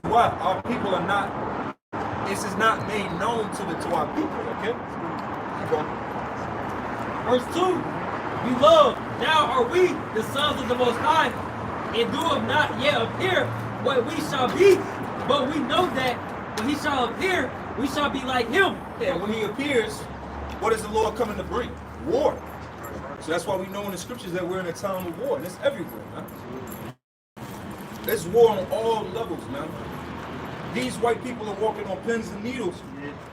why? Our people are not, this is not made known to our people, okay? Keep going. Verse 2, Beloved, now are we the sons of the Most High, and doeth not yet appear what we shall be, but we know that when he shall appear, we shall be like him. Yeah, when he appears, what is the Lord coming to bring? War. So that's why we know in the scriptures that we're in a time of war, and it's everywhere, man. There's war on all levels, man. These white people are walking on pins and needles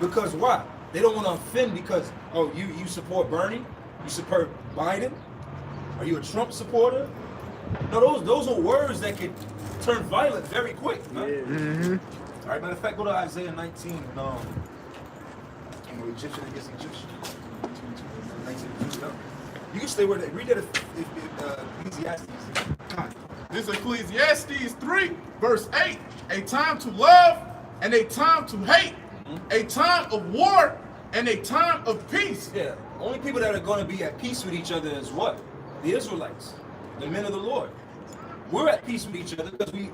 because why? They don't want to offend because, oh, you support Bernie? You support Biden? Are you a Trump supporter? No, those are words that could turn violent very quick, man. Mm-hmm. All right, matter of fact, go to Isaiah 19. Egyptian against Egyptian. 19. You can stay where they read that Ecclesiastes. This is Ecclesiastes 3, verse 8. A time to love and a time to hate. A time of war and a time of peace. Yeah, only people that are going to be at peace with each other is what? The Israelites, the men of the Lord. We're at peace with each other because we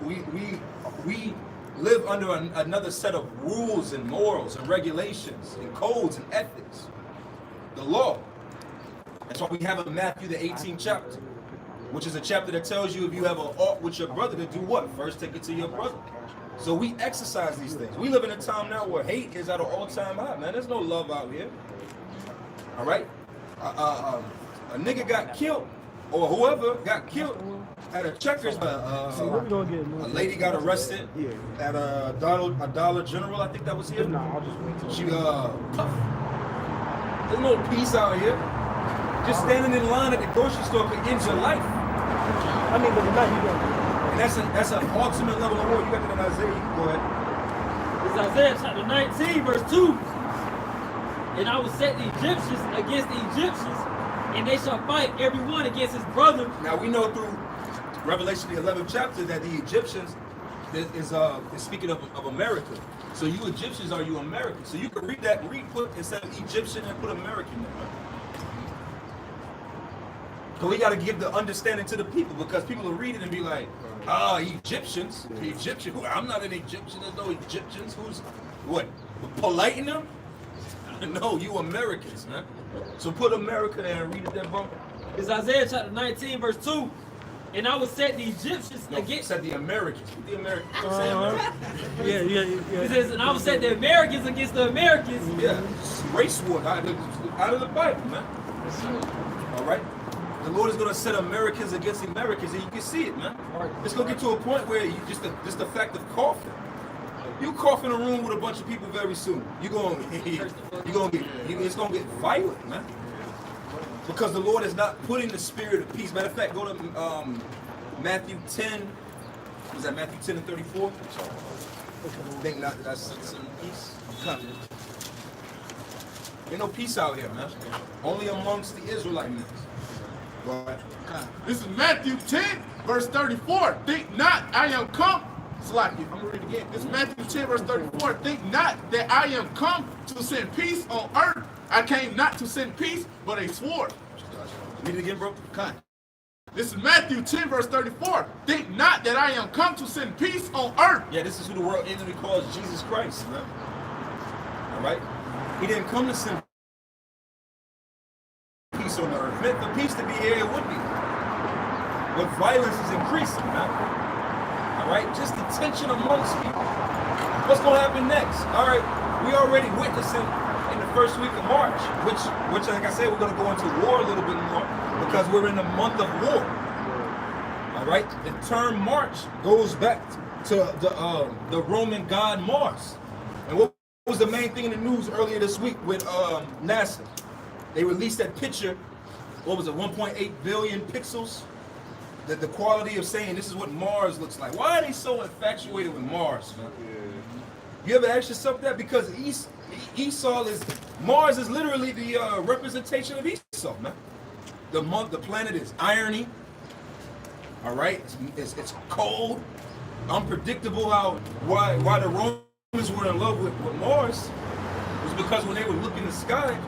live under another set of rules and morals and regulations and codes and ethics. The law. That's why we have in Matthew the 18th chapter, which is a chapter that tells you if you have an ought with your brother to do what? First take it to your brother. So we exercise these things. We live in a time now where hate is at an all-time high, man. There's no love out here. All right? A nigga got killed, or whoever got killed at a Checkers. A lady got arrested at a Dollar General. I think that was here. She cuffed. There's no peace out here. Just standing in line at the grocery store could end your life. I mean, but not you don't. And that's an ultimate level of war. You got that in Isaiah. You can go ahead. It's Isaiah chapter 19, verse 2. And I will set the Egyptians against the Egyptians, and they shall fight every one against his brother. Now we know through Revelation the 11th chapter that the Egyptians is speaking of America. So you Egyptians are you American. So you can read that, put instead of Egyptian and put American there. So we got to give the understanding to the people because people will read it and be like, Egyptians, Egyptian. I'm not an Egyptian. There's no Egyptians. Who's what? Polite in them? No, you Americans, man. So put America there and read it there, bro. It's Isaiah chapter 19, verse 2. And I will set the Egyptians against... Said the Americans. Put the Americans. Yeah. It says, and I will set the Americans against the Americans. Yeah, race war out of the Bible, man. All right? The Lord is going to set Americans against Americans, and you can see it, man. It's going to get to a point where you just the fact of coughing. You cough in a room with a bunch of people very soon. It's going to get violent, man. Because the Lord is not putting the spirit of peace. Matter of fact, go to Matthew 10. Was that Matthew 10 and 34? I think not that's some peace. Come. Ain't no peace out here, man. Only amongst the Israelite men. This is Matthew 10, verse 34. Think not I am come. Slack you. I'm going to read it again. This is Matthew 10, verse 34. Think not that I am come to send peace on earth. I came not to send peace, but a sword. Read it again, bro. Okay. This is Matthew 10, verse 34. Think not that I am come to send peace on earth. Yeah, this is who the world enemy calls Jesus Christ, man. All right? He didn't come to send peace on the earth. Meant for peace to be here, it would be. But violence is increasing, man. All right? Just the tension amongst people. What's going to happen next? All right, we already witnessing in the first week of March, which like I said, we're going to go into war a little bit more because we're in the month of war. All right? The term March goes back to the Roman god Mars. And what was the main thing in the news earlier this week with NASA? They released that picture, what was it, 1.8 billion pixels? The quality of saying this is what Mars looks like. Why are they so infatuated with Mars, man? You ever ask yourself that? Because Mars is literally the representation of Esau, man. The planet is irony. All right, it's cold, unpredictable. Why the Romans were in love with Mars was because when they would look in the sky,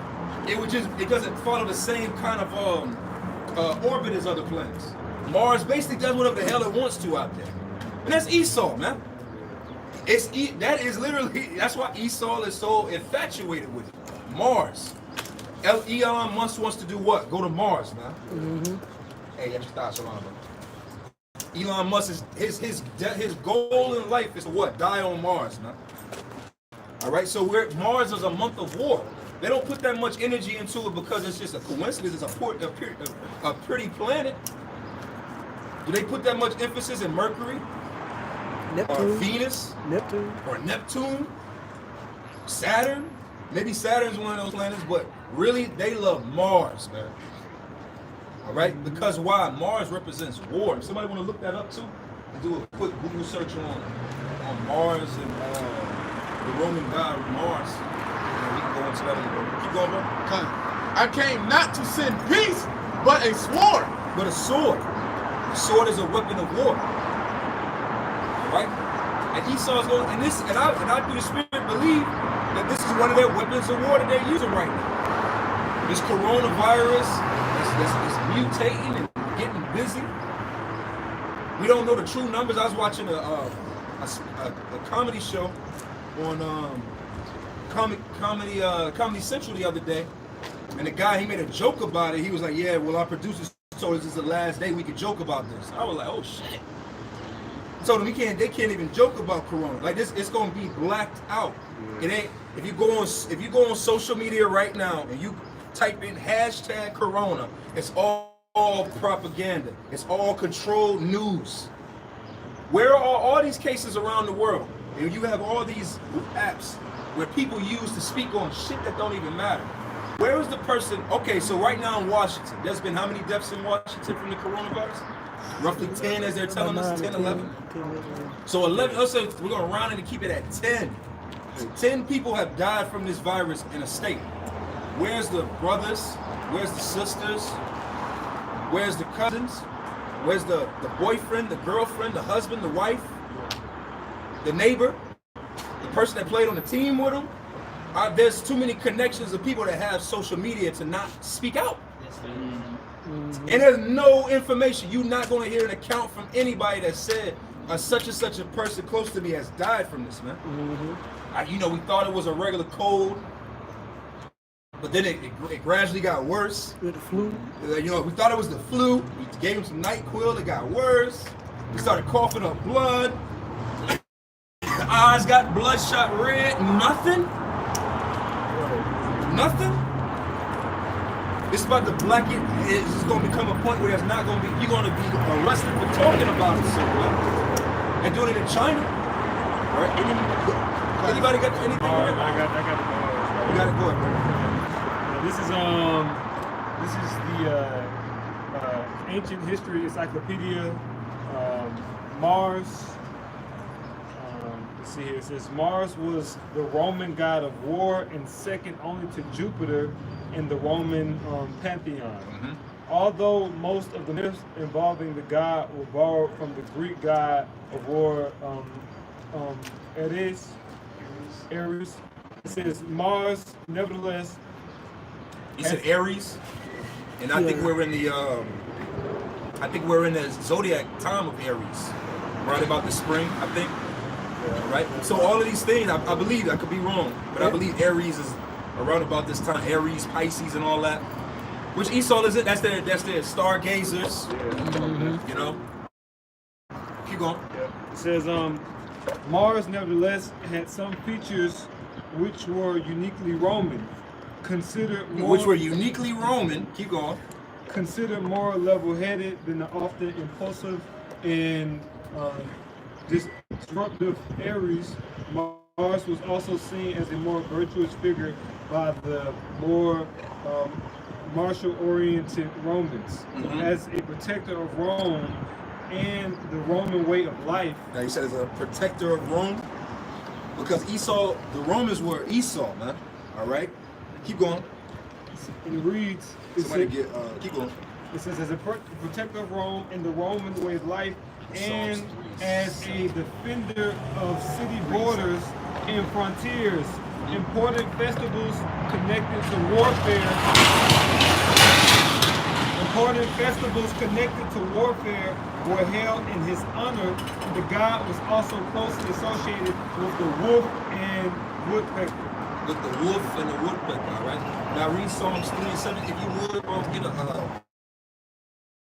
it doesn't follow the same kind of orbit as other planets. Mars basically does whatever the hell it wants to out there, and that's Esau, man. That is literally, that's why Esau is so infatuated with it. Mars. Elon Musk wants to do what? Go to Mars, man. Hey, that's your thoughts, Solana. Elon Musk is his goal in life is to what? Die on Mars, man. All right, so Mars is a month of war. They don't put that much energy into it because it's just a coincidence. It's a pretty planet. Do they put that much emphasis in Mercury? Neptune. Or Venus? Or Neptune? Saturn? Maybe Saturn's one of those planets, but really they love Mars, man. All right, because why? Mars represents war. Somebody want to look that up too? Do a quick Google search on Mars and the Roman god Mars. We can go into that a little bit. Keep going, bro. I came not to send peace, but a sword. But a sword. A sword is a weapon of war. All right? And Esau's going, and I through the Spirit believe that this is one of their weapons of war that they're using right now. This coronavirus is mutating and getting busy. We don't know the true numbers. I was watching a comedy show on Comedy Central the other day, and the guy, he made a joke about it. He was like, yeah, well, our producers told us this is the last day we could joke about this. I was like, oh shit. So they can't even joke about corona. Like this, it's gonna be blacked out. It ain't. If you go on social media right now and you type in hashtag corona, it's all propaganda. It's all controlled news. Where are all these cases around the world? And you have all these apps where people use to speak on shit that don't even matter. Where is the person? Okay, so right now in Washington, there's been how many deaths in Washington from the coronavirus? Roughly 10, as they're telling us, 10, 11. So 11, let's say we're gonna round it and keep it at 10. 10 people have died from this virus in a state. Where's the brothers? Where's the sisters? Where's the cousins? Where's the boyfriend, the girlfriend, the husband, the wife, the neighbor, the person that played on the team with them? There's too many connections of people that have social media to not speak out. And there's no information. You're not going to hear an account from anybody that said such and such a person close to me has died from this, man. We thought it was a regular cold, but then it gradually got worse. With the flu? We thought it was the flu. We gave him some NyQuil. It got worse. We started coughing up blood. Eyes got bloodshot red. Nothing. It's about to black it. It's going to become a point where there's not going to be. You're going to be arrested for talking about it so well. And doing it in China. All right. Anybody got anything? I got the You got it. Go ahead. This is the Ancient History Encyclopedia. Mars. Let's see here. It says Mars was the Roman god of war and second only to Jupiter in the Roman pantheon. Although most of the myths involving the god were borrowed from the Greek god of war, Ares. It says Mars, nevertheless. He said Aries, and I think we're in the zodiac time of Aries, right about the spring, I think. Right. So all of these things, I believe, I could be wrong, but I believe Aries is around about this time. Aries, Pisces, and all that. Which Esau is it? That's their stargazers. You know. Keep going. It says Mars, nevertheless, had some features which were uniquely Roman. Which were uniquely Roman. Keep going. Considered more level-headed than the often impulsive and disruptive Aries. Mars was also seen as a more virtuous figure by the more martial-oriented Romans. As a protector of Rome and the Roman way of life. Now you said as a protector of Rome? Because Esau, the Romans were Esau, man. All right? Keep going. And it reads, keep going. It says, as a protector of Rome and the Roman way of life, and as a defender of city borders and frontiers, important festivals connected to warfare Important festivals connected to warfare were held in his honor. The god was also closely associated with the wolf and woodpecker. With the wolf and the woodpecker, all right? Now read Psalms 3 and 7 if you would, bro. Get a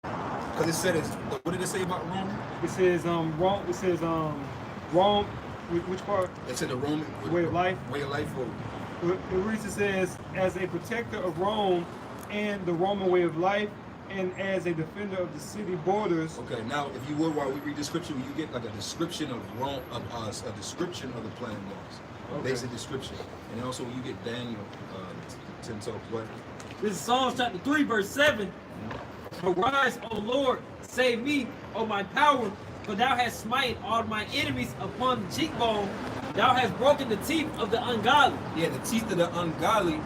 because it said it's, what did it say about Rome? It says Rome. It says Rome. Which part? It said the Roman Way of life. Way of life. Or, It reads, it says, as a protector of Rome and the Roman way of life, and as a defender of the city borders. okay, now if you would, while we read the scripture, you get like a description of Rome, a description of the planet Mars, basic description, and also you get Daniel 10 talks. What? This is Psalms chapter 3, verse 7. Arise, O Lord, save me, O my power, for thou hast smite all my enemies upon the cheekbone. Thou hast broken the teeth of the ungodly. Yeah, the teeth of the ungodly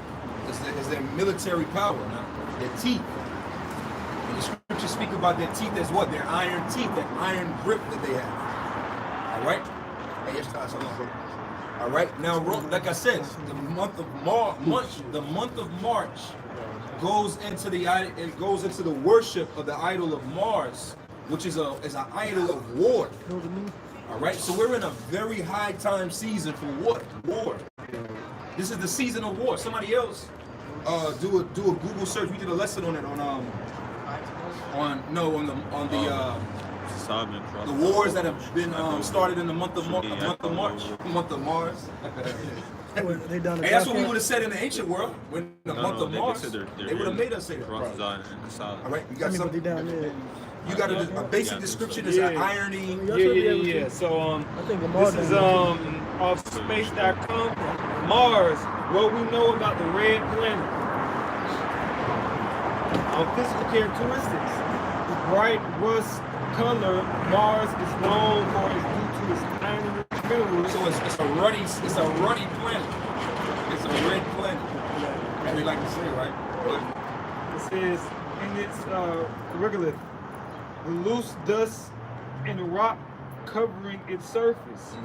is their military power. Now, their teeth. And the scriptures speak about their teeth as what? Their iron teeth, that iron grip that they have. All right. Hey, yes, guys, hold on, bro. All right. Now, like I said, the month of March goes into the worship of the idol of Mars, which is an idol of war. All right, so we're in a very high time season for what? War. This is the season of war. Somebody else do a Google search. We did a lesson on it the wars that have been started in the month of March. Month of Mars. They done Hey, that's what we would have said in the ancient world. When the month of Mars, they would have made us say that. All right, you got something down there. You got a basic description is an irony. Yeah. So this is off space.com. Mars. What we know about the red planet. Physical characteristics. The bright rust color Mars is known for is due to its tiny minerals. So it's a ruddy planet. It's a red planet. As we like to say, right? It says in its regolith, the loose dust and rock covering its surface.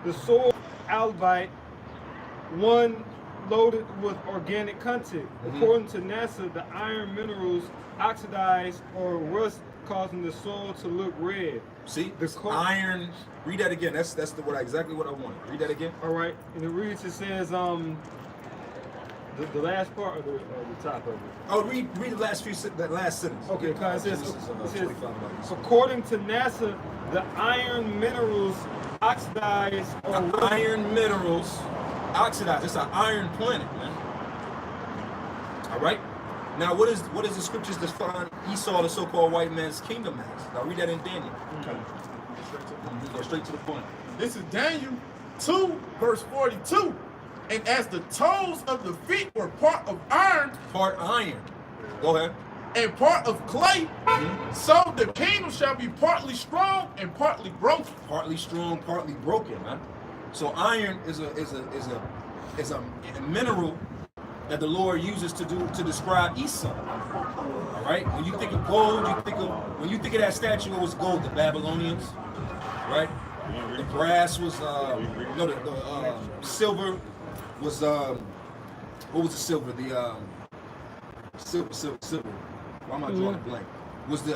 The soil alvite, one loaded with organic content. According to NASA, the iron minerals oxidize or rust, causing the soil to look red. See, this iron. Read that again. That's exactly what I wanted. Read that again. All right, and it reads. It says the last part or the top of it. Oh, read the last sentence. Okay, it says according to NASA, the iron minerals oxidize or iron minerals oxidize. It's an iron planet, man. All right. Now, what is the scriptures define Esau, the so-called white man's kingdom as? Now, read that in Daniel. Okay. Go straight to the point. This is Daniel 2, verse 42. And as the toes of the feet were part of iron, Go ahead. And part of clay, so the kingdom shall be partly strong and partly broken. Partly strong, partly broken, man. So iron is a mineral that the Lord uses to describe Esau. All right. When you think of gold, when you think of that statue, it was gold. The Babylonians, right? The brass was the silver was what was the silver? The silver. Why am I drawing a blank? Was the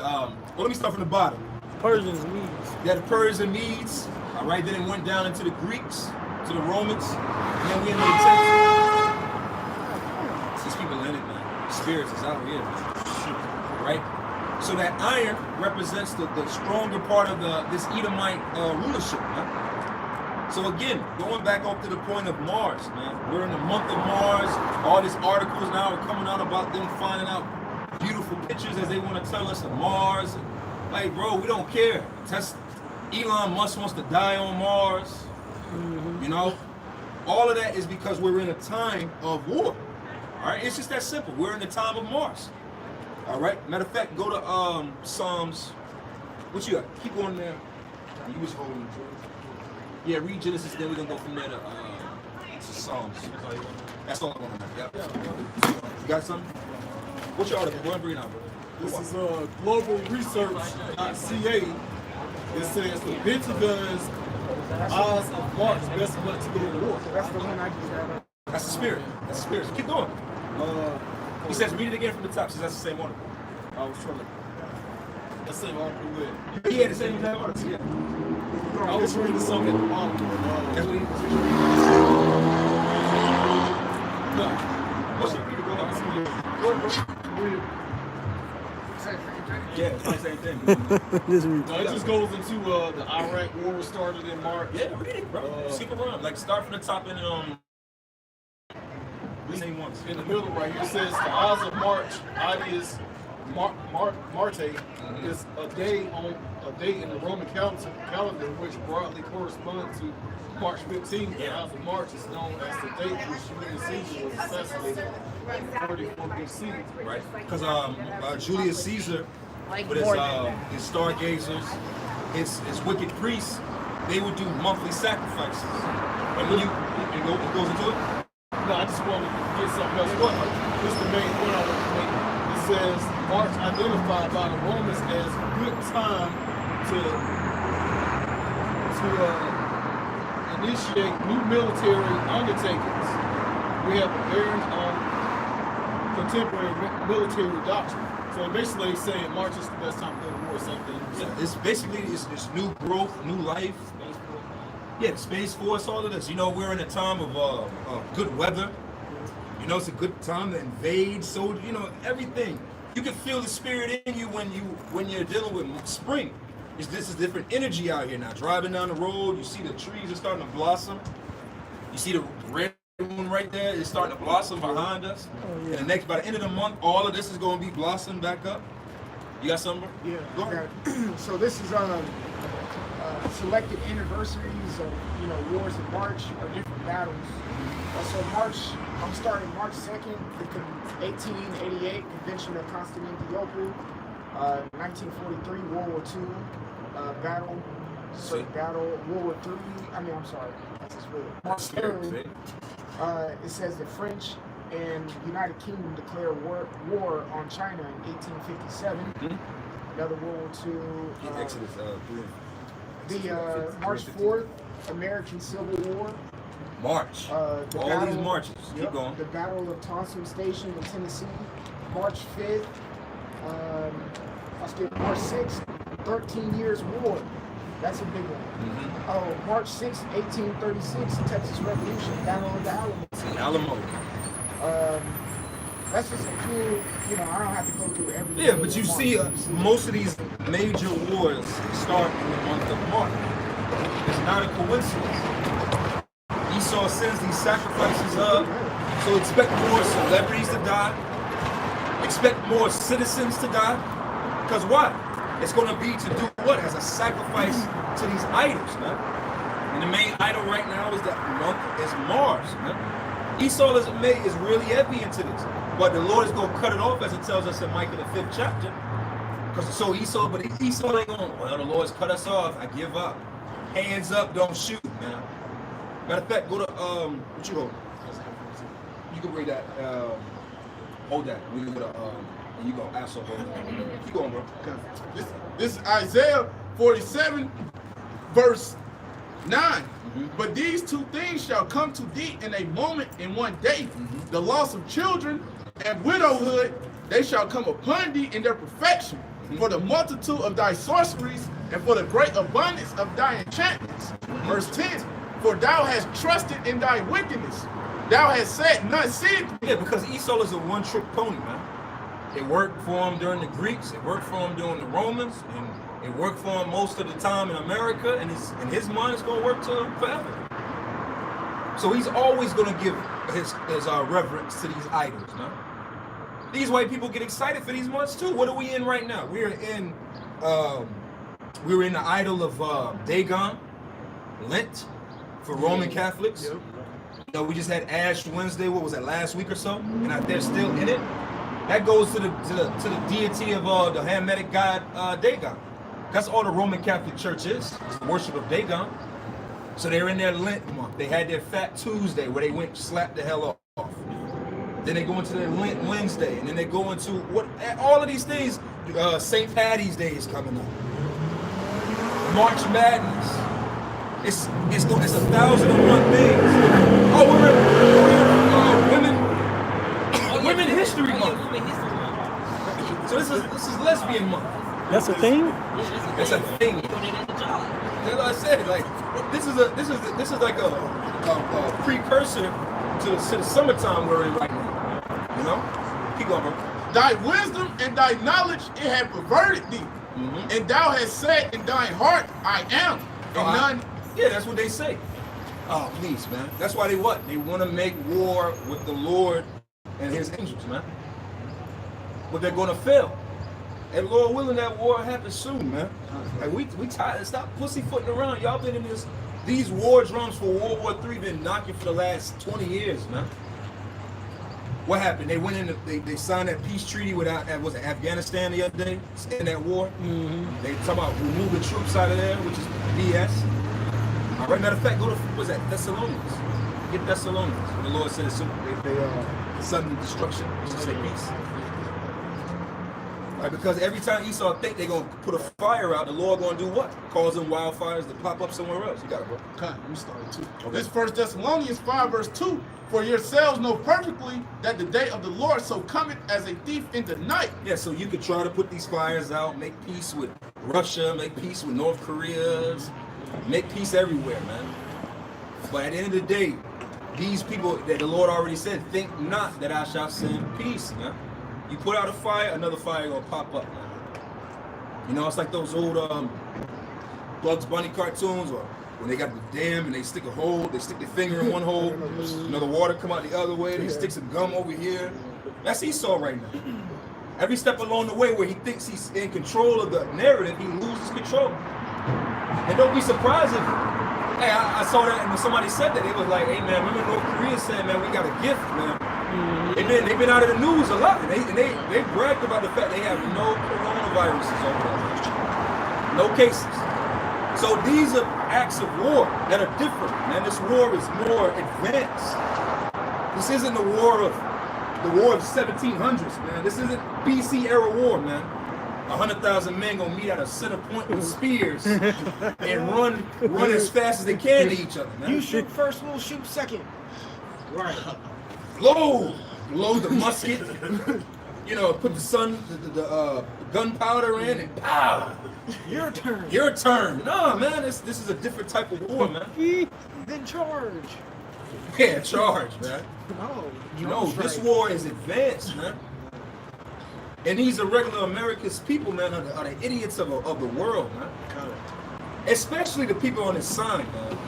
let me start from the bottom. Persians, Medes. Yeah, the Persians and Medes. All right, then it went down into the Greeks, to the Romans, and then we ended up these people in it, man. Spirits is out here, right? So that iron represents the stronger part of this Edomite rulership, man. So again, going back up to the point of Mars, man. We're in the month of Mars. All these articles now are coming out about them finding out beautiful pictures as they want to tell us of Mars. Like, bro, we don't care. Elon Musk wants to die on Mars. You know, all of that is because we're in a time of war. All right, it's just that simple. We're in the time of Mars. All right. Matter of fact, go to Psalms. What you got? Keep going there. You was holding. Yeah, read Genesis. Then we're gonna go from there to Psalms. That's all I want to know. Yep. You got something? What's your article? Go ahead and bring it out, bro. This is globalresearch.ca. It says the Pentagon's odds of March best month to go to war. That's the one I just got. That's the spirit. That's the spirit. Keep going. He says, read it again from the top, since that's the same one. I was trying to. Let's say Uncle Will. He had the same exact words. Yeah. I was reading something at the bottom. That's what he. No. What's your reader? Go ahead. Yeah, it's the same thing. This week. No, it just goes into the Iraq war was started in March. Yeah, read it, bro. Skip around. Like start from the top and name once. In the middle right here it says the Ides of March. Ideas Marte is a day in the Roman calendar which broadly corresponds to March 15th. The Ides of March is known as the date which Julius Caesar was assassinated in 34 BC. Right? Because Julius Caesar, with his stargazers, his wicked priests, they would do monthly sacrifices. And when it goes into it. No, I just wanted to get something else. This is the main point I want to make. It says March identified by the Romans as good time to initiate new military undertakings. We have a bearing on contemporary military doctrine. So basically saying March is the best time to go to war, same thing. Yeah, it's basically it's new growth, new life. Yeah, the Space Force, all of this. You know, we're in a time of good weather. You know, it's a good time to invade. So, you know, everything. You can feel the spirit in you when you're dealing with spring. This is different energy out here now. Driving down the road, you see the trees are starting to blossom. You see the red one right there is starting to blossom behind us. Oh, yeah. And by the end of the month, all of this is going to be blossomed back up. You got something? Yeah. Go ahead. So this is selected anniversaries of wars in March or different battles. So March, I'm starting March 2nd, the 1888 Convention of Constantinople, 1943 World War II battle. World War III. I'm sorry. That's just weird. March 3rd. It says the French and United Kingdom declare war on China in 1857. Another World War II. Exodus 3. The March 4th, American Civil War. March. All these marches. Keep going. The Battle of Thompson Station in Tennessee. March 5th. I'll skip March 6th, 13 Years War. That's a big one. Oh, March 6th, 1836, Texas Revolution, Battle of the Alamo. That's just a few, I don't have to go through every. Yeah, but you see, most of these major wars start in the month of March. It's not a coincidence. Esau sends these sacrifices up, so expect more celebrities to die. Expect more citizens to die. Because what? It's going to be to do what? As a sacrifice to these idols, man. And the main idol right now is that month is Mars, man. Esau is really heavy into this. But the Lord is going to cut it off, as it tells us in Micah the 5th chapter. Esau ain't going, well, the Lord's cut us off. I give up. Hands up, don't shoot, man. Matter of fact, go to, what you hold? You can read that, hold that. We can go to, and you go, also hold that. Keep going, bro. This is Isaiah 47, verse 9. But these two things shall come to thee in a moment, in one day. The loss of children and widowhood, they shall come upon thee in their perfection. For the multitude of thy sorceries and for the great abundance of thy enchantments. Verse 10. For thou hast trusted in thy wickedness. Thou hast said, none seeth me. Yeah, because Esau is a one-trick pony, man. It worked for him during the Greeks. It worked for him during the Romans. And it worked for him most of the time in America. And in his mind, it's going to work to him forever. So he's always going to give his reverence to these idols, man. These white people get excited for these months too. What are we in right now? We're in the idol of Dagon, Lent, for Roman Catholics. You know, we just had Ash Wednesday. What was that, last week or so? And they're still in it. That goes to the deity of the Hamitic god Dagon. That's all the Roman Catholic Church is the worship of Dagon. So they're in their Lent month. They had their Fat Tuesday where they went slap the hell off. Then they go into their Lent Wednesday, and then they go into all of these things. St. Patty's Day is coming up. March Madness. It's 1,001 things. Oh, we're in Women History Month. So this is Thessalonian month. That's a thing. It's a thing. You know, they did the job. That's what I said. Like this is like a precursor to the summertime we're in right now. You know? Keep going, bro. Thy wisdom and thy knowledge it had perverted thee, and thou hast said in thine heart, I am, and none. Yeah, that's what they say. Oh, please, man. That's why they what? They want to make war with the Lord and his angels, man. But they're going to fail. And Lord willing, that war happens soon, man. Like we tired. Stop pussyfooting around. Y'all been in these war drums for World War III been knocking for the last 20 years, man. What happened? They went in. They signed that peace treaty with was it Afghanistan the other day in that war. They talk about removing troops out of there, which is BS. All right, matter of fact, go to what's that? Thessalonians. Get Thessalonians. The Lord said it's sudden destruction. It's just say peace. Right, because every time Esau think they're gonna put a fire out, the Lord gonna do what? Cause them wildfires to pop up somewhere else. You got it, bro. Okay, we started too. Okay. This 1 Thessalonians 5 verse 2. For yourselves know perfectly that the day of the Lord so cometh as a thief in the night. Yeah, so you could try to put these fires out, make peace with Russia, make peace with North Korea, make peace everywhere, man. But at the end of the day, these people that the Lord already said, think not that I shall send peace, man. You put out a fire, another fire gonna pop up, man. You know, it's like those old Bugs Bunny cartoons, or when they got the dam and they stick a hole, they stick their finger in one hole, you know, the water come out the other way, they stick some gum over here. That's Esau right now. Every step along the way where he thinks he's in control of the narrative, he loses control. And don't be surprised if, hey, I saw that and when somebody said that, they was like, hey man, remember North Korea said, man, we got a gift, man. They've been out of the news a lot. And they bragged about the fact they have no coronaviruses over there. No cases. So these are acts of war that are different, man. This war is more advanced. This isn't the war of 1700s, man. This isn't BC era war, man. 100,000 men gonna meet at a center point with spears and run as fast as they can to each other, man. You shoot first, we'll shoot second. Right. Load the musket, you know, put the gunpowder in and pow. Your turn. Your turn. No, man, this is a different type of war, man. Then charge. Yeah, charge, man. No, this war is advanced, man. And these are regular America's people, man, are the idiots of the world, man. Especially the people on this sign, man.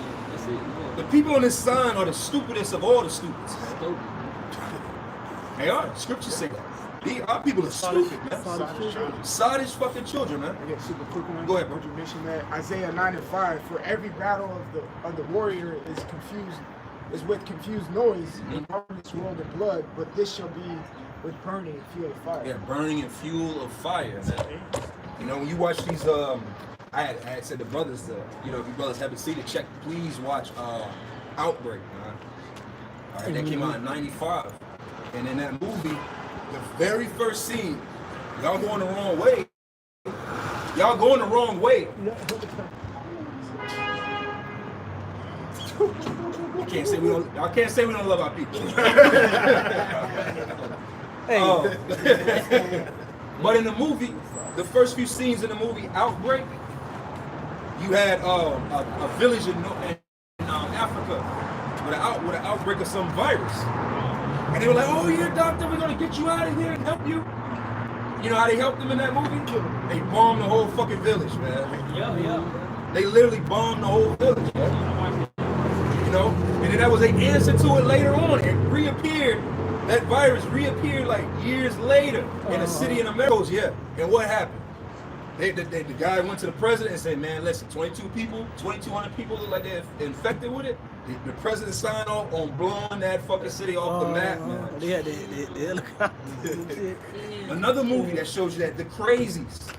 The people on this sign are the stupidest of all the stupids, man. They are. Scriptures say that. Our people are stupid, man. Sottish fucking children, man. Okay, super quick one. Go ahead, bro. You mentioned that Isaiah 9:5. For every battle of the warrior is with confused noise, and this world of blood. But this shall be with burning and fuel of fire. Yeah, burning and fuel of fire, man. You know, when you watch these, I had said to brothers, you know, if you brothers haven't seen it, please watch Outbreak, man. All right, that came out in '95, and in that movie, the very first scene, y'all going the wrong way. Y'all going the wrong way. I can't say we don't. I can't say we don't love our people. But in the movie, the first few scenes in the movie Outbreak, you had a village in Africa with an outbreak of some virus, and they were like, "Oh, yeah, doctor, we're gonna get you out of here and help you." You know how they helped them in that movie? They bombed the whole fucking village, man. Yeah. They literally bombed the whole village, man. You know, and then that was an answer to it later on. It reappeared. That virus reappeared like years later in a city in America. Yeah, and what happened? The guy went to the president and said, "Man, listen, 2,200 people look like they're infected with it." The president signed off on blowing that fucking city off the map, man. Another movie that shows you that, The Crazies.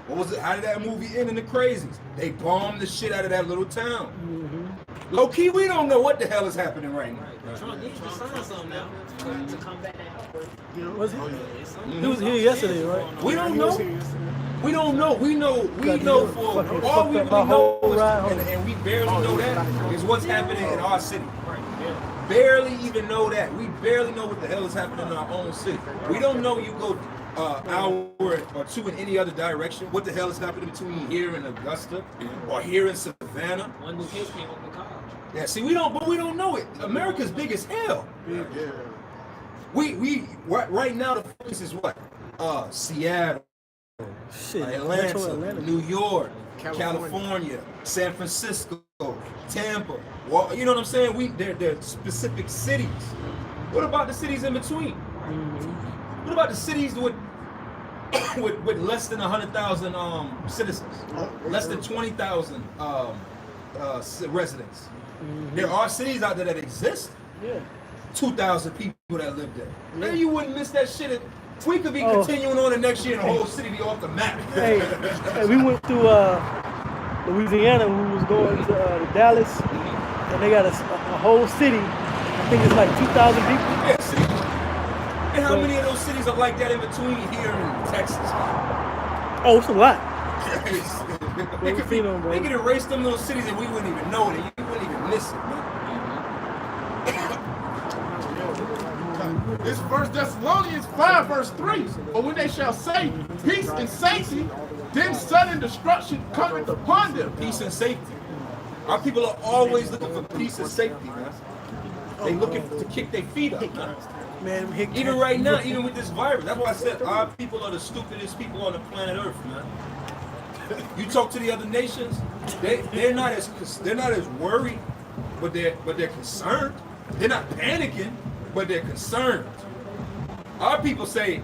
What was it? How did that movie end in The Crazies? They bombed the shit out of that little town. Low key, we don't know what the hell is happening right now. Trump needs to sign something now to combat that outbreak. Was he? He was here yesterday, right? We don't know. We don't know. We know for all we really know is, and we barely know that, is what's happening in our city. Barely even know that. We barely know what the hell is happening in our own city. We don't know you go hour or two in any other direction. What the hell is happening between here and Augusta or here in Savannah? One new case came up in college. Yeah, see, we don't know it. America's big as hell. Yeah. Right now the focus is what? Seattle, Shit. Atlanta, New York, California. California, San Francisco, Tampa. Well, you know what I'm saying? They're specific cities. What about the cities in between? What about the cities with less than 100,000 citizens, less than 20,000 residents? There are cities out there that exist. Yeah. 2,000 people that live there. Man, you wouldn't miss that shit. We could be continuing on the next year and the whole city be off the map. Hey, we went through Louisiana. We was going to Dallas, and they got a whole city. I think it's like 2,000 people. Yeah, see? And how many of those cities are like that in between here and Texas? Oh, it's a lot. They could erase them little cities and we wouldn't even know it. You wouldn't even miss it, man. This First Thessalonians 5 verse 3. But when they shall say peace and safety, then sudden destruction cometh upon them. Peace and safety. Our people are always looking for peace and safety, man. They looking to kick their feet up, man. Man, Even right now, even with this virus, that's why I said our people are the stupidest people on the planet Earth, man. You talk to the other nations, they're not as worried, but they're concerned. They're not panicking, but they're concerned. Our people say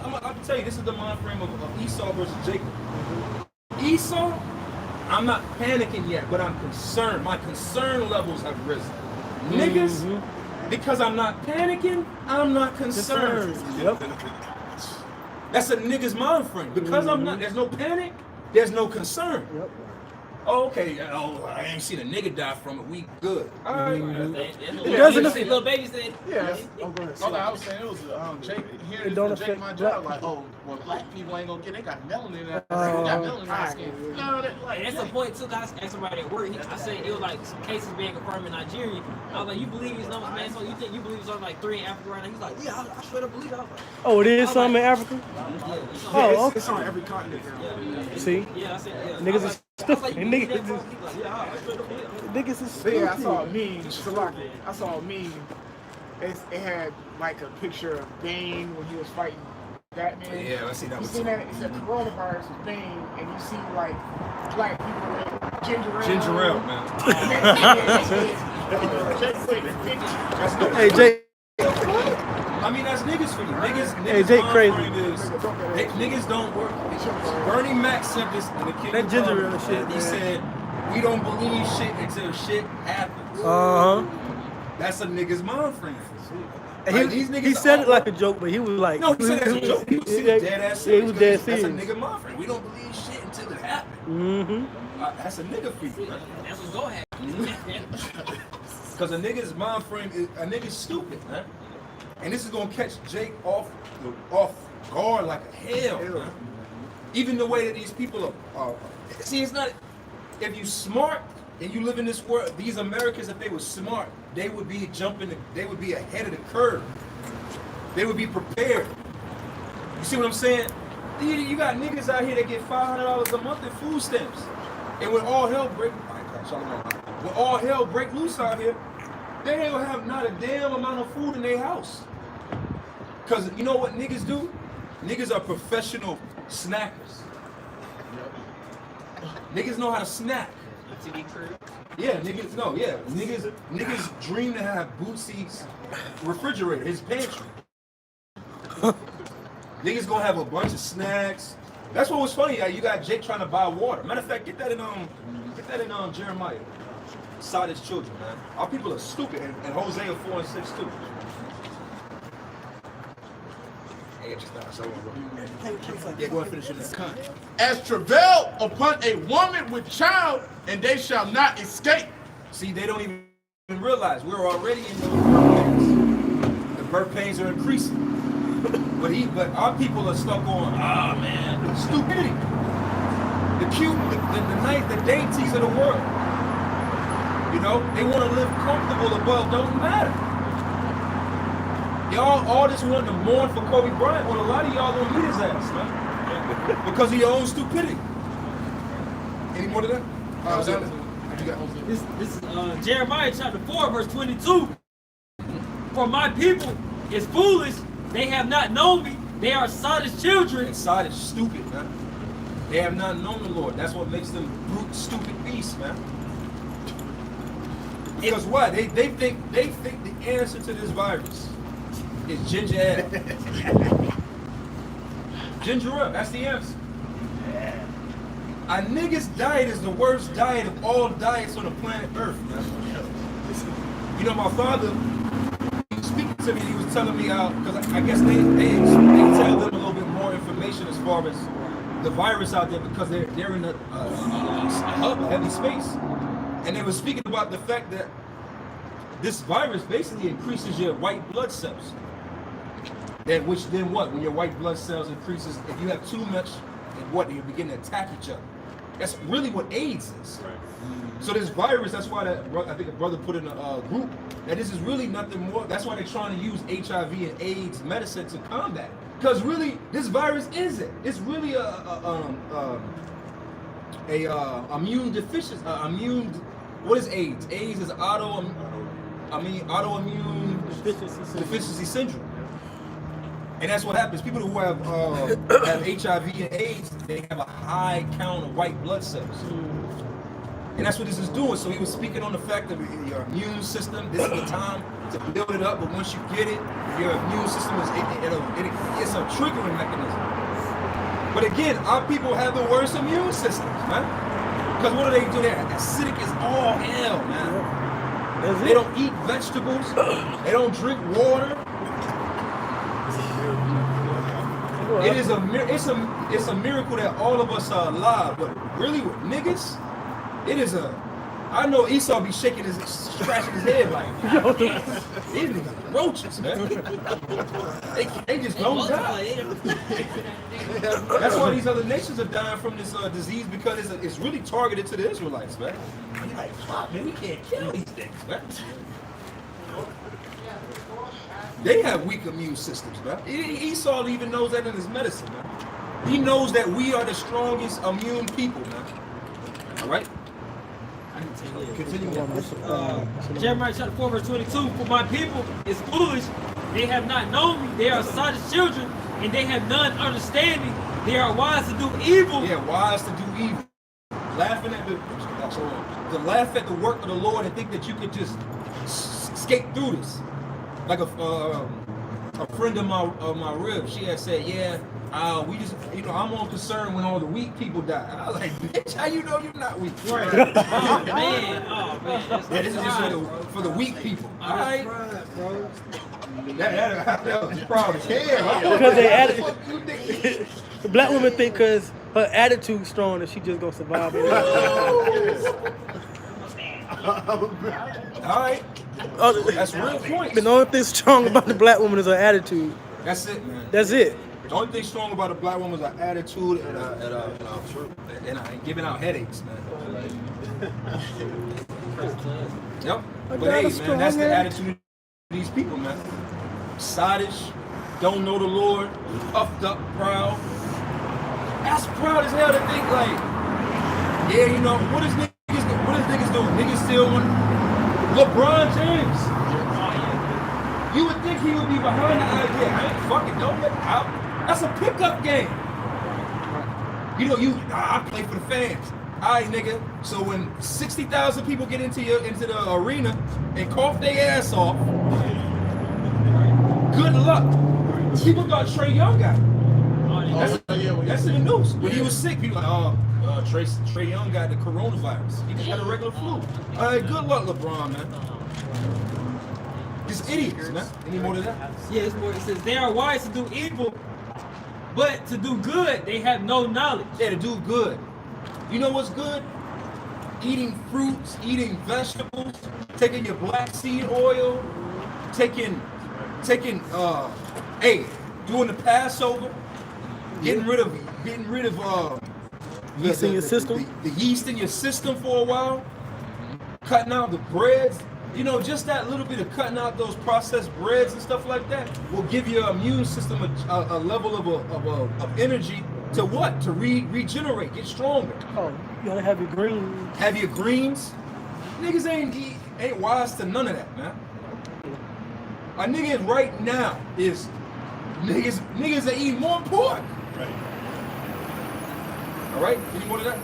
I'll tell you, this is the mind frame of Esau versus Jacob. Esau, I'm not panicking yet, but I'm concerned. My concern levels have risen. Niggas, because I'm not panicking, I'm not concerned. Yep. That's a nigga's mind frame. Because I'm not, there's no panic, there's no concern. Yep. Oh, okay, I ain't seen a nigga die from it. We good. All right. Little baby said, Yeah. Oh, go ahead. All I was saying, it was Jake here. It don't Jake affect my black job. Like, oh, well, black people ain't gonna get. They got melanin in that. They got melanin in their skin. No, and that's the point too. I asked somebody at work. I said it was like some cases being confirmed in Nigeria. I was like, "You believe these numbers, man? So you think you believe it's only like 3 in Africa right now?" He's like, "Yeah, I straight up believe it." I was like, Oh, it is some in Africa? Oh, It's on every continent now. see? yeah, I said, yeah. Niggas is stupid. Yeah, Niggas is But yeah, I stupid. saw a meme. Salaki, I saw a meme. It had like a picture of Bane when he was fighting Batman. Yeah, I see that You one seen too. that? It said coronavirus was Bane, and you see like black people with ginger ale. Ginger ale, man. That's no. Hey, Jay. I mean, that's niggas for you. Niggas Hey, Jake mind crazy. frame is, niggas don't work. Bernie Mac said this in the King That of ginger Comedy, ale shit, He man. said, we don't believe shit until shit happens. That's a nigga's mind frame. Like, these niggas He said all it like a joke, but he was like, No, he said it as a joke. He was Yeah, dead ass yeah, he was dead That's a serious. nigga mind frame. We don't believe shit until it happens. Mm-hmm. That's a nigga for you, man. that's what's going to happen. Because a nigga's mind frame is a nigga's stupid, man. And this is gonna catch Jake off guard like hell, man. Even the way that these people are. See, it's not. If you smart and you live in this world, these Americans, if they were smart, they would be they would be ahead of the curve. They would be prepared. You see what I'm saying? You got niggas out here that get $500 a month in food stamps, and when all hell break loose out here, they don't have not a damn amount of food in their house. Cause you know what niggas do? Niggas are professional snackers. Niggas know how to snack. Yeah, niggas know. Yeah, niggas dream to have Bootsy's refrigerator, his pantry. Niggas gonna have a bunch of snacks. That's what was funny. You got Jake trying to buy water. Matter of fact, get that in Jeremiah. Side his children, man. Our people are stupid, and Hosea 4 and 6 too. Yeah, go ahead and finish it. As travail upon a woman with child, and they shall not escape. See, they don't even realize we're already in those birth pains. The birth pains are increasing. But our people are stuck on, man, stupidity. The dainties of the world. You know, they want to live comfortable above, don't matter. Y'all all just want to mourn for Kobe Bryant, but a lot of y'all gonna beat his ass, man. Because of your own stupidity. Any more to that? What you got? This is Jeremiah chapter 4, verse 22. For my people is foolish, they have not known me, they are sottish children. Inside is stupid, man. They have not known the Lord. That's what makes them brute, stupid beasts, man. Because why? They think the answer to this virus is ginger ale. Ginger ale, that's the answer. A nigga's diet is the worst diet of all diets on the planet Earth, man. You know, my father was speaking to me, he was telling me how, because I guess they tell them a little bit more information as far as the virus out there because they're in a heavy space. And they were speaking about the fact that this virus basically increases your white blood cells. That which then what? When your white blood cells increases, if you have too much, you begin to attack each other. That's really what AIDS is. Right. So this virus, that's why I think a brother put in a group that this is really nothing more. That's why they're trying to use HIV and AIDS medicine to combat it. Because really, this virus is it. It's really a immune deficiency. What is AIDS? AIDS is autoimmune deficiency syndrome. And that's what happens. People who have HIV and AIDS, they have a high count of white blood cells. And that's what this is doing. So he was speaking on the fact that your immune system, this is the time to build it up, but once you get it, your immune system it's a triggering mechanism. But again, our people have the worst immune systems, man. Because what do? They're acidic as all hell, man. They don't eat vegetables. They don't drink water. It's a miracle that all of us are alive, but really with niggas, I know Esau be scratching his head like, these niggas are roaches, man. They just don't die. That's why these other nations are dying from this disease, because it's really targeted to the Israelites, man. You're like, fuck, man, we can't kill these things, man. They have weak immune systems, man. Esau even knows that in his medicine, man. He knows that we are the strongest immune people, man. All right? Continue. Jeremiah chapter 4, verse 22. For my people is foolish, they have not known me, they are sottish children, and they have none understanding. They are wise to do evil. Yeah, wise to do evil. Laughing at to laugh at the work of the Lord and think that you could just skate through this. Like a friend of my rib, she had said, we just, I'm more concerned when all the weak people die. And I was like, bitch, how you know you're not weak? Right. Oh man. Yeah, this is just for the weak people. All right. That was proud as hell. Because the black woman think because her attitude's strong that she just gonna survive it. All right. That's real point. The only thing strong about the black woman is her attitude. That's it, man. That's it. The only thing strong about a black woman is her attitude and giving out headaches, man. Yep. But hey, man, that's the attitude of these people, man. Sottish, don't know the Lord, puffed up, proud. That's proud as hell to think like, what is niggas doing? Niggas still want LeBron James. You would think he would be behind the idea. I ain't fucking don't let out. That's a pickup game. I play for the fans. All right, nigga. So when 60,000 people get into the arena and cough their ass off, good luck. People thought Trey Young got it. That's in the news. When he was sick, people like, Trey Young got the coronavirus. He just had a regular flu. All right, good luck, LeBron, man. It's idiots, man. Any more to that? Yeah, it's more. It says they are wise to do evil, but to do good they have no knowledge. Yeah, to do good. You know what's good? Eating fruits, eating vegetables, taking your black seed oil, taking doing the Passover, getting rid of yeast in your system. The yeast in your system for a while, cutting out the breads. You know, just that little bit of cutting out those processed breads and stuff like that will give your immune system a level of energy to what? To regenerate, get stronger. Oh, you gotta have your greens. Have your greens. Niggas ain't wise to none of that, man. A nigga right now is niggas that eat more pork. Right. All right, any more of that?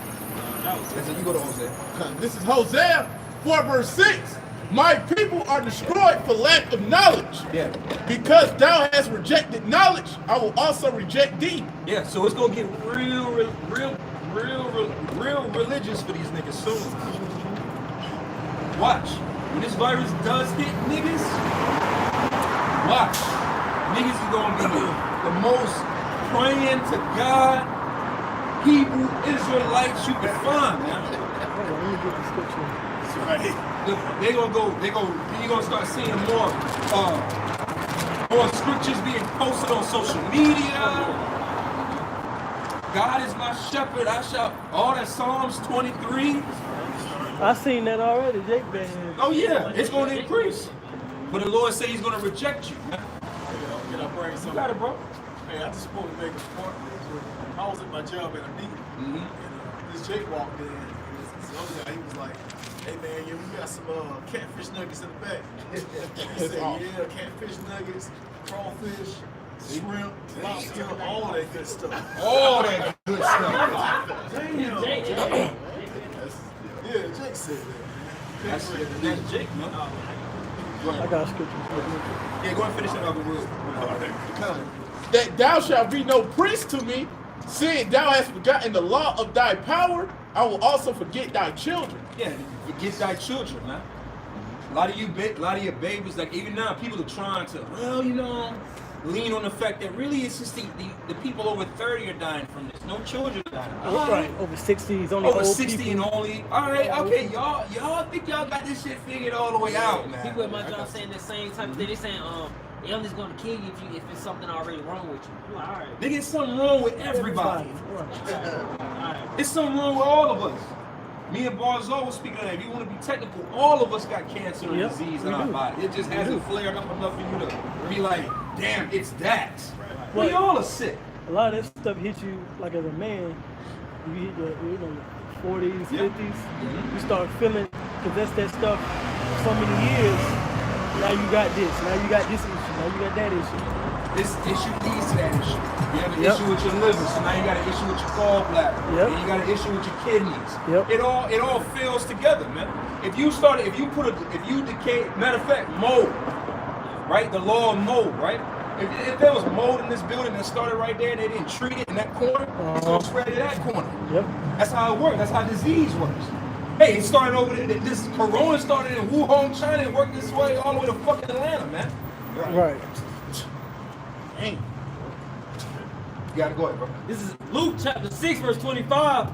That's it. You go to Hosea. This is Hosea 4 verse 6. My people are destroyed for lack of knowledge. Yeah. Because thou hast rejected knowledge, I will also reject thee. Yeah. So it's gonna get real religious for these niggas soon. Watch. When this virus does hit niggas, watch. Niggas is gonna be the most praying to God Hebrew Israelites you can find, man. Hold on, let me get the scripture. Right. You're gonna start seeing more scriptures being posted on social media. God is my shepherd, I shall, all that Psalms 23. I seen that already, Jake. Man. Oh yeah, it's gonna increase. But the Lord said he's gonna reject you, man. Can I bring You something? got it, bro. Hey, I just want to make a point. I was at my job at a meeting, and this Jake walked in, and this other guy, he was like, "Hey man, yeah, we got some catfish nuggets in the back." He said, "Yeah, catfish nuggets, crawfish, shrimp, lobster, all that good stuff." All that good stuff. Yeah, Jake said that. That's Jake, man. I got scriptures. Yeah, go and finish it off the word. That thou shalt be no priest to me, seeing thou hast forgotten the law of thy power, I will also forget thy children. Yeah, forget thy children, man. A lot of your babies, like even now, people are trying to, well, you know, lean on the fact that really it's just the people over 30 are dying from this. No children are dying. Right, over 60 is only Over old 60 people. and only. All right, okay, y'all think y'all got this shit figured all the way out, man. People at my job saying the same type of thing. They saying, illness gonna kill you if it's something already wrong with you. I'm like, all right. Nigga, it's something wrong with everybody. Right. It's something wrong with all of us. Me and Barzal was speaking of that. If you want to be technical, all of us got cancer and Yep, disease we in our do. body. It just hasn't flared up enough for you to be like, damn, it's that. Right. We all are sick. A lot of that stuff hits you like as a man. You hit your 40s, 50s. You start feeling, because that's that stuff for so many years. Now you got this. Now you got this issue. Now you got that issue. This issue leads to that issue. You have an issue with your liver, so now you got an issue with your gallbladder. Yep. And you got an issue with your kidneys. Yep. It all fills together, man. If you decay, matter of fact, mold, right? The law of mold, right? If there was mold in this building that started right there and they didn't treat it in that corner, it's gonna spread to that corner. Yep. That's how it works. That's how disease works. Hey, it started over there. This corona started in Wuhan, China, and worked this way all the way to fucking Atlanta, man. Right. Dang. You gotta go ahead, bro. This is Luke chapter 6, verse 25.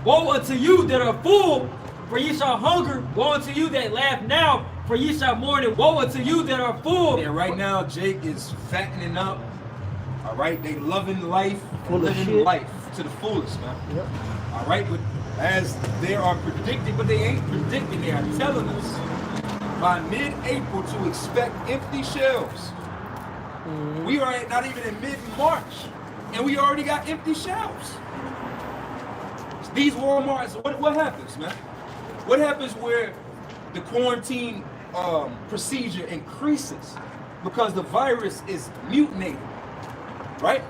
Woe unto you that are full, for ye shall hunger. Woe unto you that laugh now, for ye shall mourn. And woe unto you that are full. Yeah, right now Jake is fattening up. All right, they loving life, Full of living shit. life to the fullest, man. Yep. All right, but as they are predicting, but they ain't predicting, they are telling us by mid-April to expect empty shelves. We are not even in mid-March, and we already got empty shelves. These Walmarts, what happens, man? What happens where the quarantine procedure increases because the virus is mutated, right?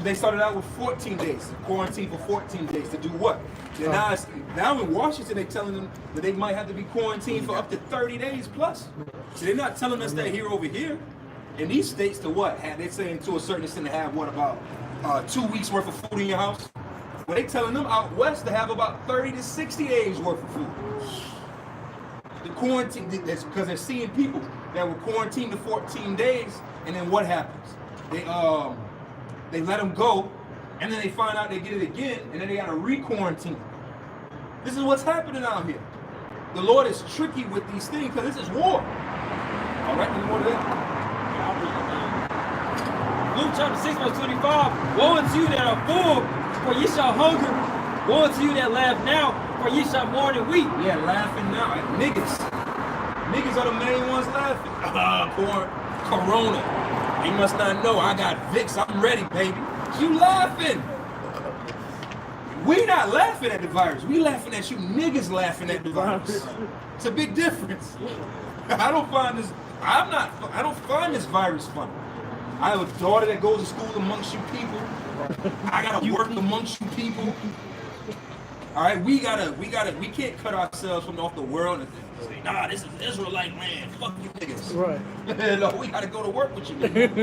They started out with 14 days, quarantine for 14 days to do what? Now in Washington, they're telling them that they might have to be quarantined for up to 30 days plus. So they're not telling us that here over here. In these states, to what? They're saying to a certain extent to have what, about 2 weeks worth of food in your house? Well, they telling them out west to have about 30 to 60 days worth of food. The quarantine, that's because they're seeing people that were quarantined to 14 days, and then what happens? They let them go, and then they find out they get it again, and then they gotta re-quarantine. This is what's happening out here. The Lord is tricky with these things because this is war. All right, any more of that? Luke chapter 6, verse 25. Woe unto you that are full, for ye shall hunger. Woe unto you that laugh now, for ye shall mourn and weep. Yeah, laughing now at niggas. Niggas are the main ones laughing. Corona. They must not know I got Vicks. I'm ready, baby. You laughing. We not laughing at the virus. We laughing at you niggas laughing at the virus. It's a big difference. I don't find this virus funny. I have a daughter that goes to school amongst you people. I gotta work amongst you people. All right, we can't cut ourselves from off the world and say, nah, this is Israelite land. Fuck you niggas. Right. No, we gotta go to work with you niggas.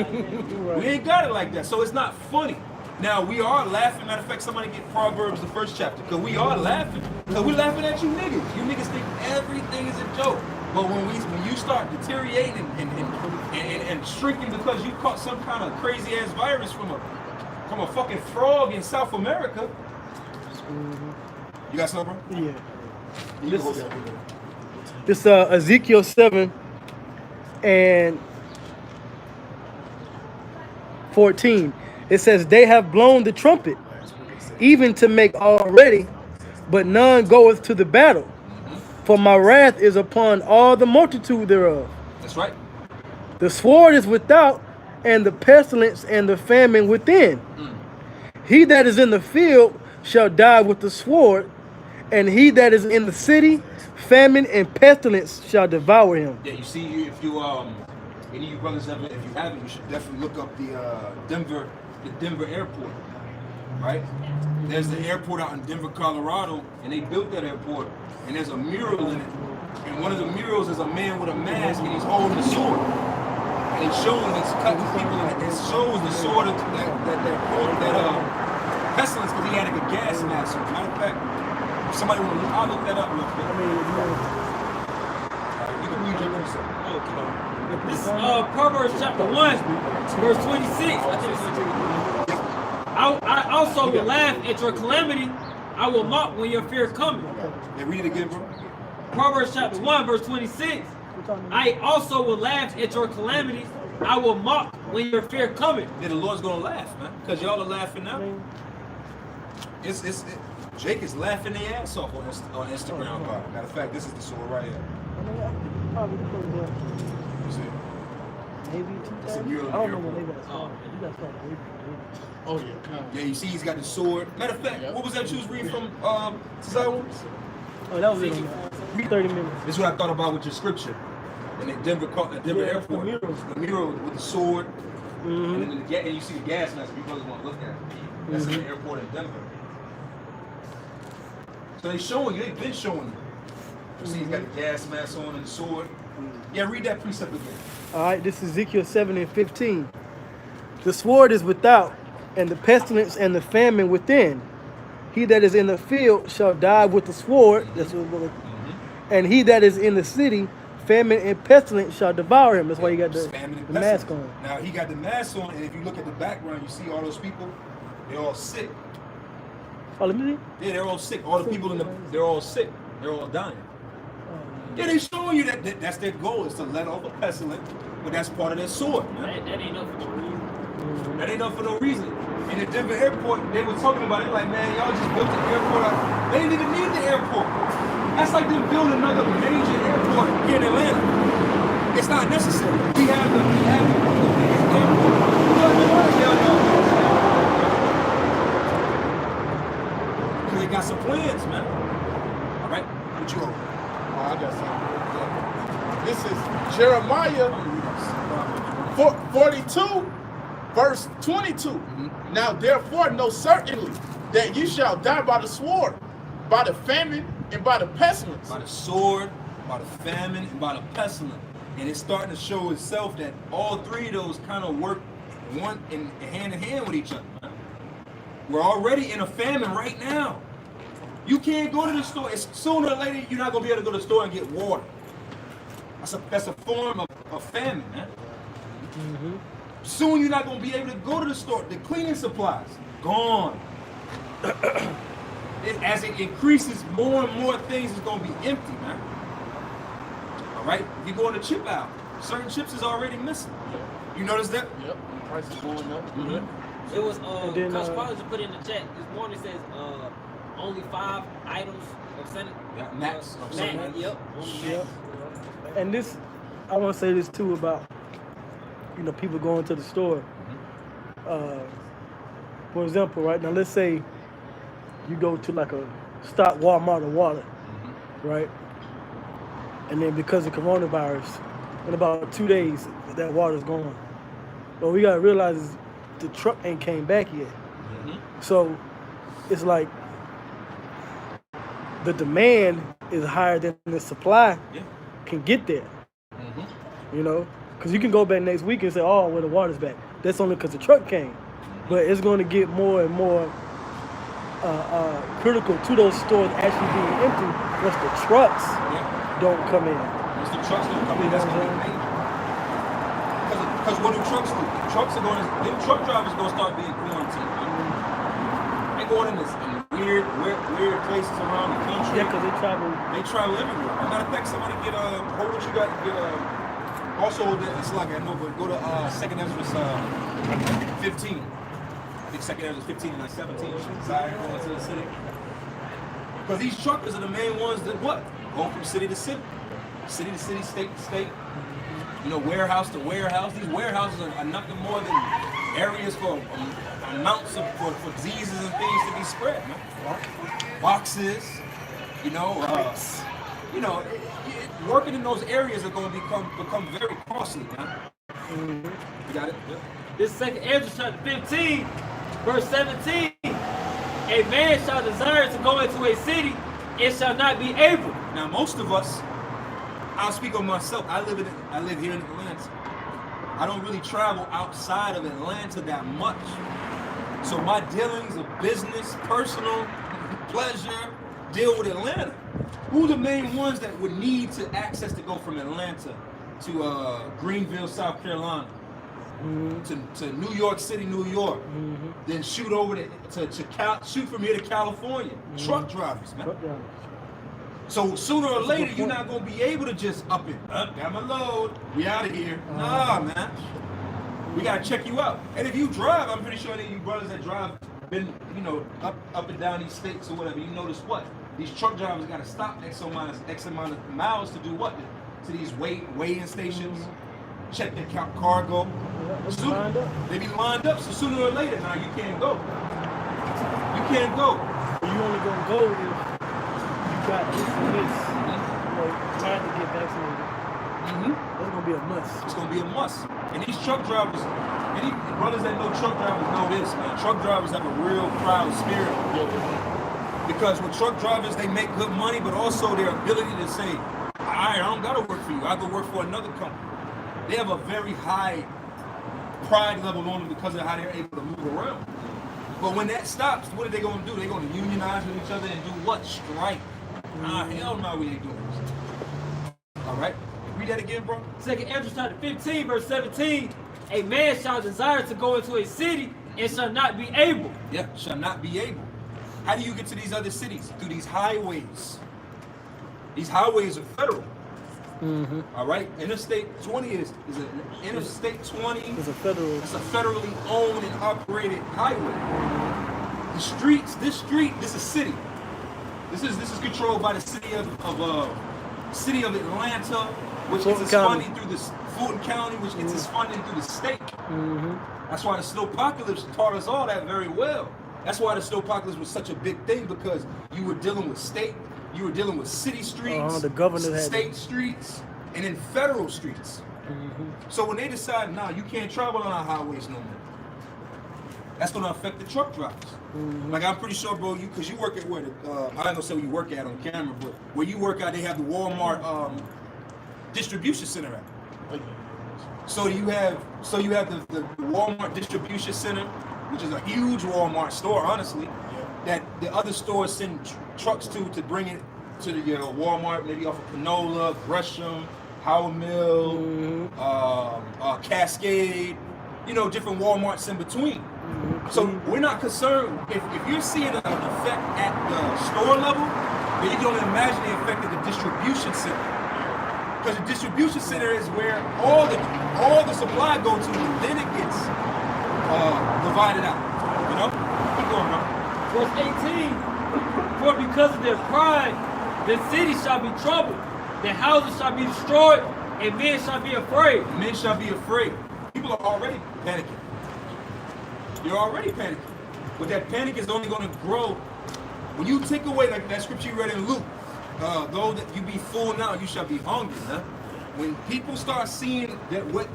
Right. We ain't got it like that, so it's not funny. Now we are laughing. Matter of fact, somebody get Proverbs the 1st chapter, because we are laughing. Because we're laughing at you niggas. You niggas think everything is a joke. But when you start deteriorating and shrinking because you caught some kind of crazy ass virus from a fucking frog in South America. You got something, bro? Yeah. You go. This Ezekiel 7 and 14. It says, they have blown the trumpet, even to make all ready, but none goeth to the battle. For my wrath is upon all the multitude thereof. That's right. The sword is without, and the pestilence and the famine within. He that is in the field shall die with the sword, and he that is in the city, famine and pestilence shall devour him. Yeah, you see, if you any of you brothers if you haven't, you should definitely look up the Denver airport. Right? There's the airport out in Denver, Colorado, and they built that airport, and there's a mural in it. And one of the murals is a man with a mask, and he's holding a sword. And it shows it's cutting people, and it shows the sword of that pestilence, because he had like a gas mask. Matter of fact, if somebody want to look, I'll look that up real quick. You can read your yourself. This is Proverbs chapter 1, verse 26. I also will laugh at your calamity. I will mock when your fear cometh. Yeah, read it again, bro. Proverbs chapter 1, verse 26. I also will laugh at your calamity. I will mock when your fear cometh. Yeah, the Lord's gonna laugh, man, because y'all are laughing now. Jake is laughing their ass off on Instagram. Matter of fact, this is the sword right here. You see? Maybe It's a mural in I the don't know airport. when they got started. You got started. Oh yeah, come on. Yeah, you see he's got the sword. Matter of fact, what was that you was reading from Cesaro? Oh, that was it. 30 minutes. This is what I thought about with your scripture. And at Denver airport. The mural with the sword. And then and you see the gas mask. You brothers want to look at it. That's in the airport in Denver. So they showing you, they've been showing you. You see he's got the gas mask on and the sword. Yeah, read that precept again. All right, this is Ezekiel 7 and 15. The sword is without, and the pestilence and the famine within. He that is in the field shall die with the sword. That's what and he that is in the city, famine and pestilence shall devour him. That's why you got the mask on. Now he got the mask on, and if you look at the background, you see all those people. They're all sick. Oh, let me see. Yeah, they're all sick. All the people they're all sick. They're all dying. Yeah, they showing you that's their goal, is to let off a pestilence, but that's part of their sword. Man. That ain't nothing for no reason. That ain't nothing for no reason. In the Denver airport, they were talking about it like, man, y'all just built the airport out. They didn't even need the airport. That's like them building another major airport here in Atlanta. It's not necessary. We have the biggest airport. Because they got some plans, man. All right, what you over? Oh, I got something. This is Jeremiah 42, verse 22. Now therefore know certainly that you shall die by the sword, by the famine, and by the pestilence. By the sword, by the famine, and by the pestilence. And it's starting to show itself that all three of those kind of work hand in hand with each other. We're already in a famine right now. You can't go to the store. Sooner or later, you're not going to be able to go to the store and get water. That's a form of famine, man. Soon you're not going to be able to go to the store. The cleaning supplies, gone. As it increases, more and more things is going to be empty, man. All right? If you go in the chip aisle, certain chips is already missing. You notice that? Yep, the price is going up. It was then, Coach Collins put in the chat this morning. Says only 5 items of Senate. Yeah, max. Yep. Only max. and this, I want to say this too about, people going to the store. For example, right now, let's say you go to like a stock Walmart of water, right? And then because of coronavirus, in about 2 days, that water's gone. But we gotta realize is the truck ain't came back yet. So it's like the demand is higher than the supply can get there. Because you can go back next week and say, oh, well, the water's back. That's only because the truck came. But it's going to get more and more critical to those stores actually being empty once the trucks don't come in. Once the trucks don't come in, that's going to be major. Because what do trucks do? Trucks are going to, them truck drivers going to start being quarantined. They're going in this weird places around the country. Yeah, because they travel. They travel everywhere. As a matter of fact, somebody get hold what you got. Get also it's like I know, but go to 2nd Ezra 15. I think 2nd Ezra 15 and like 17. Desire going to the city. Because these truckers are the main ones that what? Go from city to city, state to state. Warehouse to warehouse. These warehouses are nothing more than areas for amounts for diseases and things to be spread, man. Boxes, working in those areas are going to become very costly, man. You got it? Yep. This 2nd Ezra chapter 15, verse 17. A man shall desire to go into a city and shall not be able. Now, most of us, I'll speak on myself. I live here in Atlanta. I don't really travel outside of Atlanta that much. So my dealings of business, personal, pleasure, deal with Atlanta. Who are the main ones that would need to access to go from Atlanta to Greenville, South Carolina, to New York City, New York, then shoot over to shoot from here to California? Truck drivers, man. So sooner or later, you're not gonna be able to just up it. Got my load. We out of here. Nah, man. We gotta check you out. And if you drive, I'm pretty sure any of you brothers that drive been, up and down these states or whatever. You notice what? These truck drivers gotta stop X amount of miles to do what? To these weigh-in stations. Check their cargo. They be lined up. So sooner or later, now you can't go. You can't go. You only gonna go if got this and this, trying to get vaccinated. That's gonna be a must. It's gonna be a must. And these truck drivers, any brothers that know truck drivers know this, man. Truck drivers have a real proud spirit. Because with truck drivers, they make good money, but also their ability to say, I don't gotta work for you. I go work for another company. They have a very high pride level on them because of how they're able to move around. But when that stops, what are they gonna do? They're gonna unionize with each other and do what? Strike. Hell no, we ain't doing this. All right, read that again, bro. 2nd Ezra chapter 15, verse 17. A man shall desire to go into a city and shall not be able. Yeah, shall not be able. How do you get to these other cities? Through these highways. These highways are federal. All right, Interstate 20 is an Interstate 20. It's a federal. It's a federally owned and operated highway. The streets, this is city. This is controlled by the city of Atlanta, which gets its funding through the Fulton County, which gets its funding through the state. That's why the snowpocalypse taught us all that very well. That's why the snowpocalypse was such a big thing, because you were dealing with state, you were dealing with city streets, the governor state streets, and then federal streets. So when they decide, nah, you can't travel on our highways no more, that's going to affect the truck drivers. Like, I'm pretty sure, bro, because you work at where I ain't going to say where you work at on camera, but where you work at, they have the Walmart distribution center at. So you have the Walmart distribution center, which is a huge Walmart store, honestly, that the other stores send trucks to bring it to the Walmart, maybe off of Panola, Gresham, Howard Mill, Cascade, different Walmarts in between. So we're not concerned if you're seeing an effect at the store level, then you can only imagine the effect at the distribution center. Because the distribution center is where all the supply go to, and then it gets divided out. Keep going, bro. Verse 18. For because of their pride, the city shall be troubled, the houses shall be destroyed, and men shall be afraid. Men shall be afraid. People are already panicking. You're already panicking. But that panic is only going to grow when you take away, like that scripture you read in Luke, though that you be full now, you shall be hungry. Huh? When people start seeing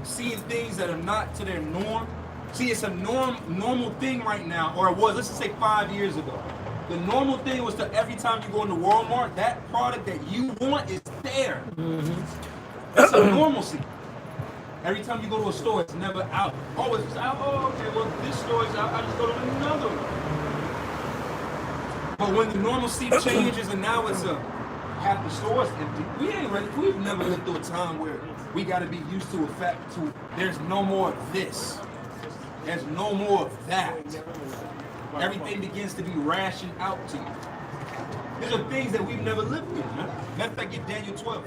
seeing things that are not to their norm, see, it's a normal thing right now, or it was, let's just say 5 years ago. The normal thing was to every time you go into Walmart, that product that you want is there. That's a normalcy. Every time you go to a store, it's never out. Oh, it's out. Oh, okay. Well, this store is out. I just go to another one. But when the normalcy changes and now it's half the stores empty, we ain't ready. We've never lived through a time where we got to be used to a fact. There's no more of this. There's no more of that. Everything begins to be rationed out to you. These are things that we've never lived through, man. Matter of fact, get Daniel 12.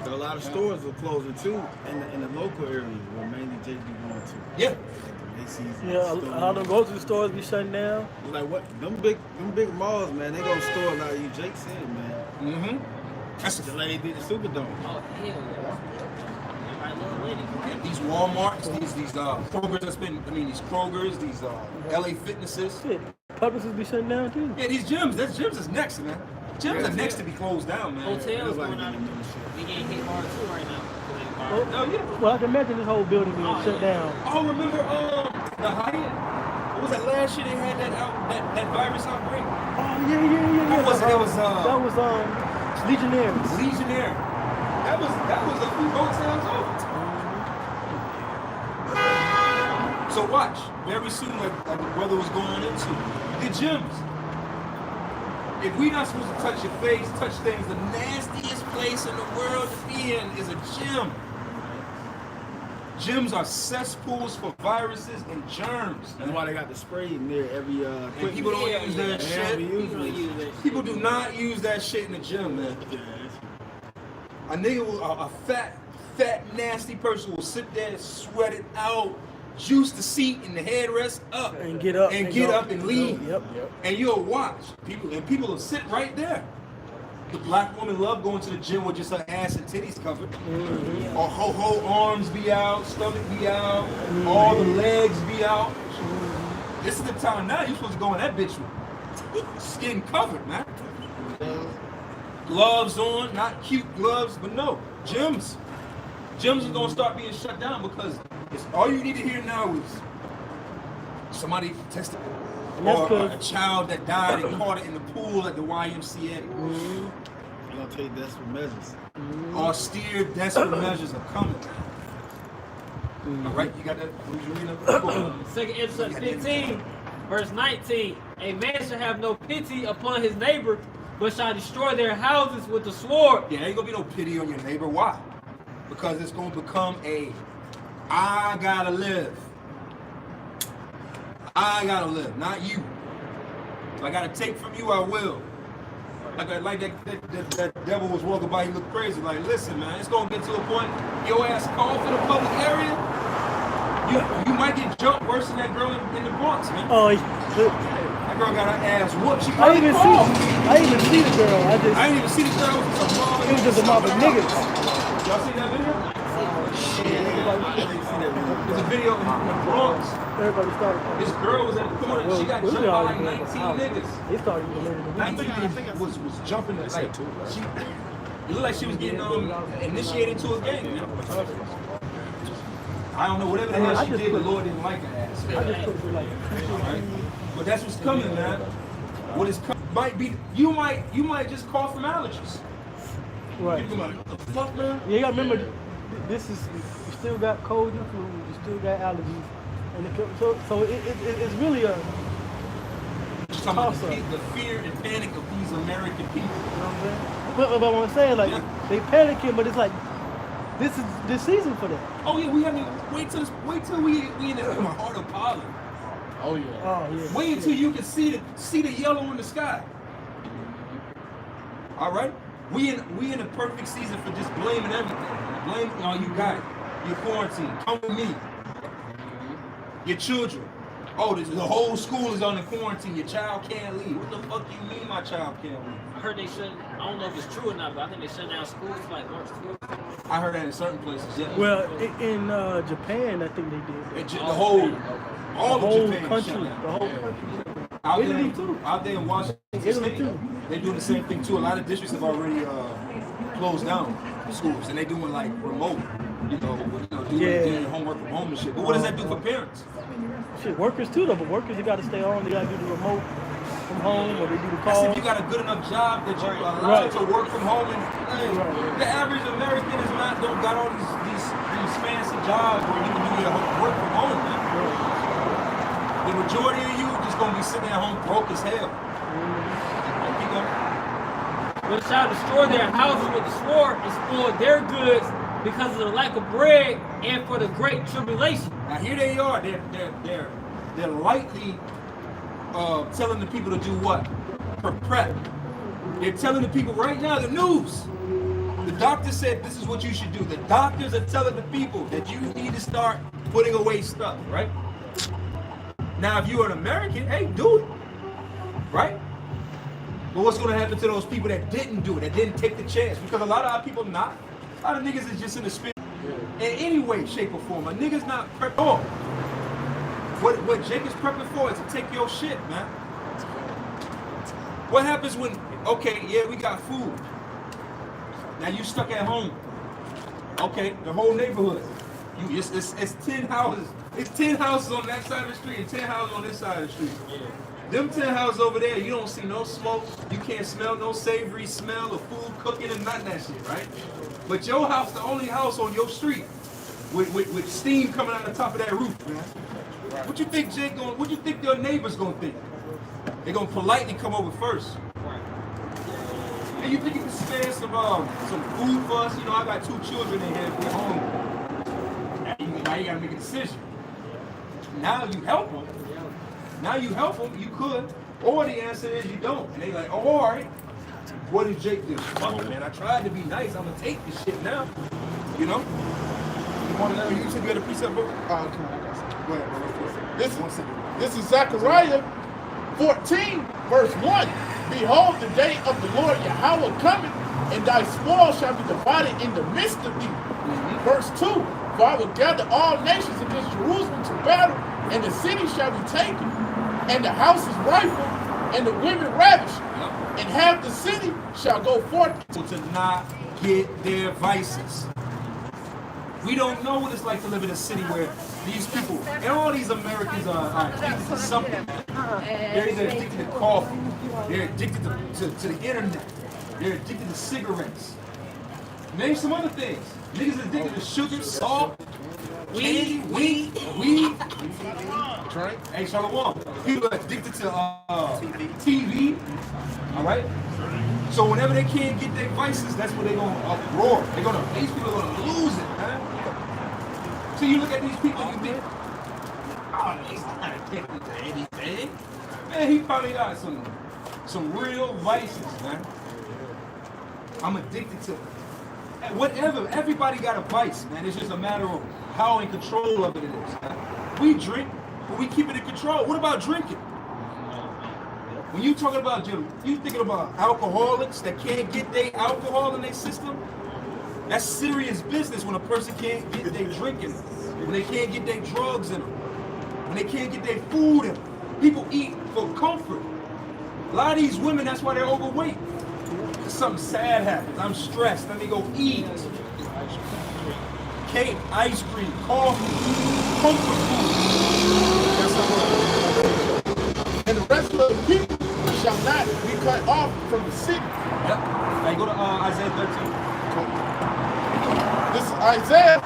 A lot of stores are closing too in the local areas where mainly Jake be going to. Yeah. Yeah, a lot of them grocery stores be shutting down. Like what? Them big malls, man. They gonna store a lot of you Jake said, man. Mm-hmm. That's the lady did the Superdome. Oh, hell yeah. And these Walmarts, these Krogers that's been, these Krogers, these LA Fitnesses. Shit, Publixes be shutting down too. Yeah, these gyms, gyms is next, man. Gyms are next to be closed down, man. Hotels going out. We getting hit hard too right now. Oh, yeah. Well, I can imagine this whole building being shut down. Oh, remember the Hyatt? What was that last year they had that virus outbreak? Oh yeah. What was it? It was that was Legionnaires. Legionnaire. That was a few hotels over. So watch, very soon, like the brother was going into the gyms. If we're not supposed to touch your face, touch things, the nastiest place in the world to be in is a gym. Gyms are cesspools for viruses and germs. That's why they got the spray near every And people don't use that shit. People do not use that shit in the gym, man. A nigga, a fat, nasty person will sit there, sweat it out, juice the seat and the headrest up, And get up. and leave. Yep. And you'll watch people will sit right there. The black woman love going to the gym with just her ass and titties covered. Or whole arms be out, stomach be out, all the legs be out. This is the time now you're supposed to go in that bitch with skin covered, man. Gloves on, not cute gloves, but no. Gyms are gonna start being shut down because all you need to hear now is somebody tested. Or a child that died and caught it in the pool at the YMCA. They're gonna take desperate measures. Austere, desperate measures are coming. All right, you got that? Who's you reading? Second episode 15, verse 19. A man shall have no pity upon his neighbor, but shall destroy their houses with the sword. Yeah, ain't gonna be no pity on your neighbor. Why? Because it's gonna become I gotta live. I gotta live, not you. If I gotta take from you, I will. Like that devil was walking by, he looked crazy. Like, listen, man, it's gonna get to a point, your ass cough in a public area, you might get jumped worse than that girl in the Bronx, man. Oh, that girl got her ass whooped. She I didn't even see the girl. I didn't even see the girl. It was just a mob of niggas. Y'all see that video? There's a video in the Bronx. Everybody started. This girl was at the corner. She got jumped by like 19 niggas. They started getting ready to 19 was jumping like it looked like she was getting initiated to a gang. You know? I don't know whatever the hell she did, the Lord didn't like her ass. I just put it like, Right? But that's what's coming, man. What is coming might be you might just cough from allergies. right. People like, what the fuck, man? Yeah, you gotta remember, this is, you still got cold and flu, you still got allergies, and so it's really a Just talking about the fear and panic of these American people. You know what I'm saying? But what I'm saying, like, they panicking, but it's like, this is the season for that. Oh yeah, we haven't wait till we in the heart of pollen. Oh yeah. Oh, yeah. Wait until you can see the yellow in the sky. All right, we in a perfect season for just blaming everything. Blame, oh, you got it. You're quarantined. Come with me. Your children. Oh, the whole school is on the quarantine. Your child can't leave. What the fuck do you mean my child can't leave? I heard they shut. I don't know if it's true or not, but I think they shut down schools like March 12th. I heard that in certain places. Yeah. Well, in Japan, I think they did that. The whole, all The of whole Japan country, shut down. the whole country. Out Italy too. out there in Washington Italy State, too. they're doing the same thing too. A lot of districts have already closed down schools, and they're doing like remote, doing homework from home and shit. But what does that do for parents? Shit, workers too though, but workers they gotta stay on, they gotta do the remote from home or they do the That's call. if you got a good enough job that you're allowed to work from home. And the average American is don't got all these fancy jobs where you can do your work from home, man. The majority of you just gonna be sitting at home broke as hell. Keep going. But shall destroy their houses with the sword and spoil their goods because of the lack of bread and for the great tribulation. Now here they are. They're lightly telling the people to do what? Prep. They're telling the people right now the news. The doctor said this is what you should do. The doctors are telling the people that you need to start putting away stuff, right? Now, if you're an American, hey, do it, right? But what's going to happen to those people that didn't do it, that didn't take the chance? Because a lot of our people not. A lot of niggas is just in the spirit in any way, shape, or form. A nigga's not prepped for. What Jake is prepping for is to take your shit, man. What happens when, okay, yeah, we got food. Now you stuck at home. Okay, the whole neighborhood. It's 10 houses. It's 10 houses on that side of the street and 10 houses on this side of the street. Yeah. Them 10 houses over there, you don't see no smoke. You can't smell no savory smell of food cooking and none of that shit, right? But your house, the only house on your street with steam coming out the top of that roof, man. Right. What you think, Jake? What you think your neighbors gonna think? They're gonna politely come over first. And you think you can spare some food for us? You know, I got 2 children in here. We're hungry. Now you gotta make a decision. Now you help them. Now you help them. You could, or the answer is you don't. And they like, oh, all right. What did Jake do? Fuck it, man. I tried to be nice. I'm gonna take this shit now. You know. You want to know? You said you had a precept book. Come on, I got some. Go ahead, bro. This is Zechariah 14, verse 1. Behold, the day of the Lord Yahweh cometh, and thy spoil shall be divided in the midst of thee. Verse 2. For I will gather all nations against Jerusalem to battle, and the city shall be taken, and the houses rifled, and the women ravished, and half the city shall go forth to not get their vices. We don't know what it's like to live in a city where these people, and all these Americans are addicted to something. They're either addicted to coffee, they're addicted to the internet, they're addicted to cigarettes. Name some other things. Niggas are addicted to sugar, salt, weed. Hey, Shalom. People are addicted to TV. All right. So whenever they can't get their vices, that's where they're gonna uproar. These people are gonna lose it, man. So you look at these people and you think, oh, he's not addicted to anything. Man, he probably got some real vices, man. I'm addicted to whatever. Everybody got a vice, man. It's just a matter of how in control of it is, man. We drink, but we keep it in control. What about drinking? When you talking about you thinking about alcoholics that can't get their alcohol in their system? That's serious business when a person can't get their drinking, when they can't get their drugs in them, when they can't get their food in them. People eat for comfort. A lot of these women, that's why they're overweight. Something sad happens. I'm stressed. Let me go eat. Cake, ice cream, coffee, comfort food. and the rest of the people shall not be cut off from the city. Yep. Now you go to Isaiah 13. This is Isaiah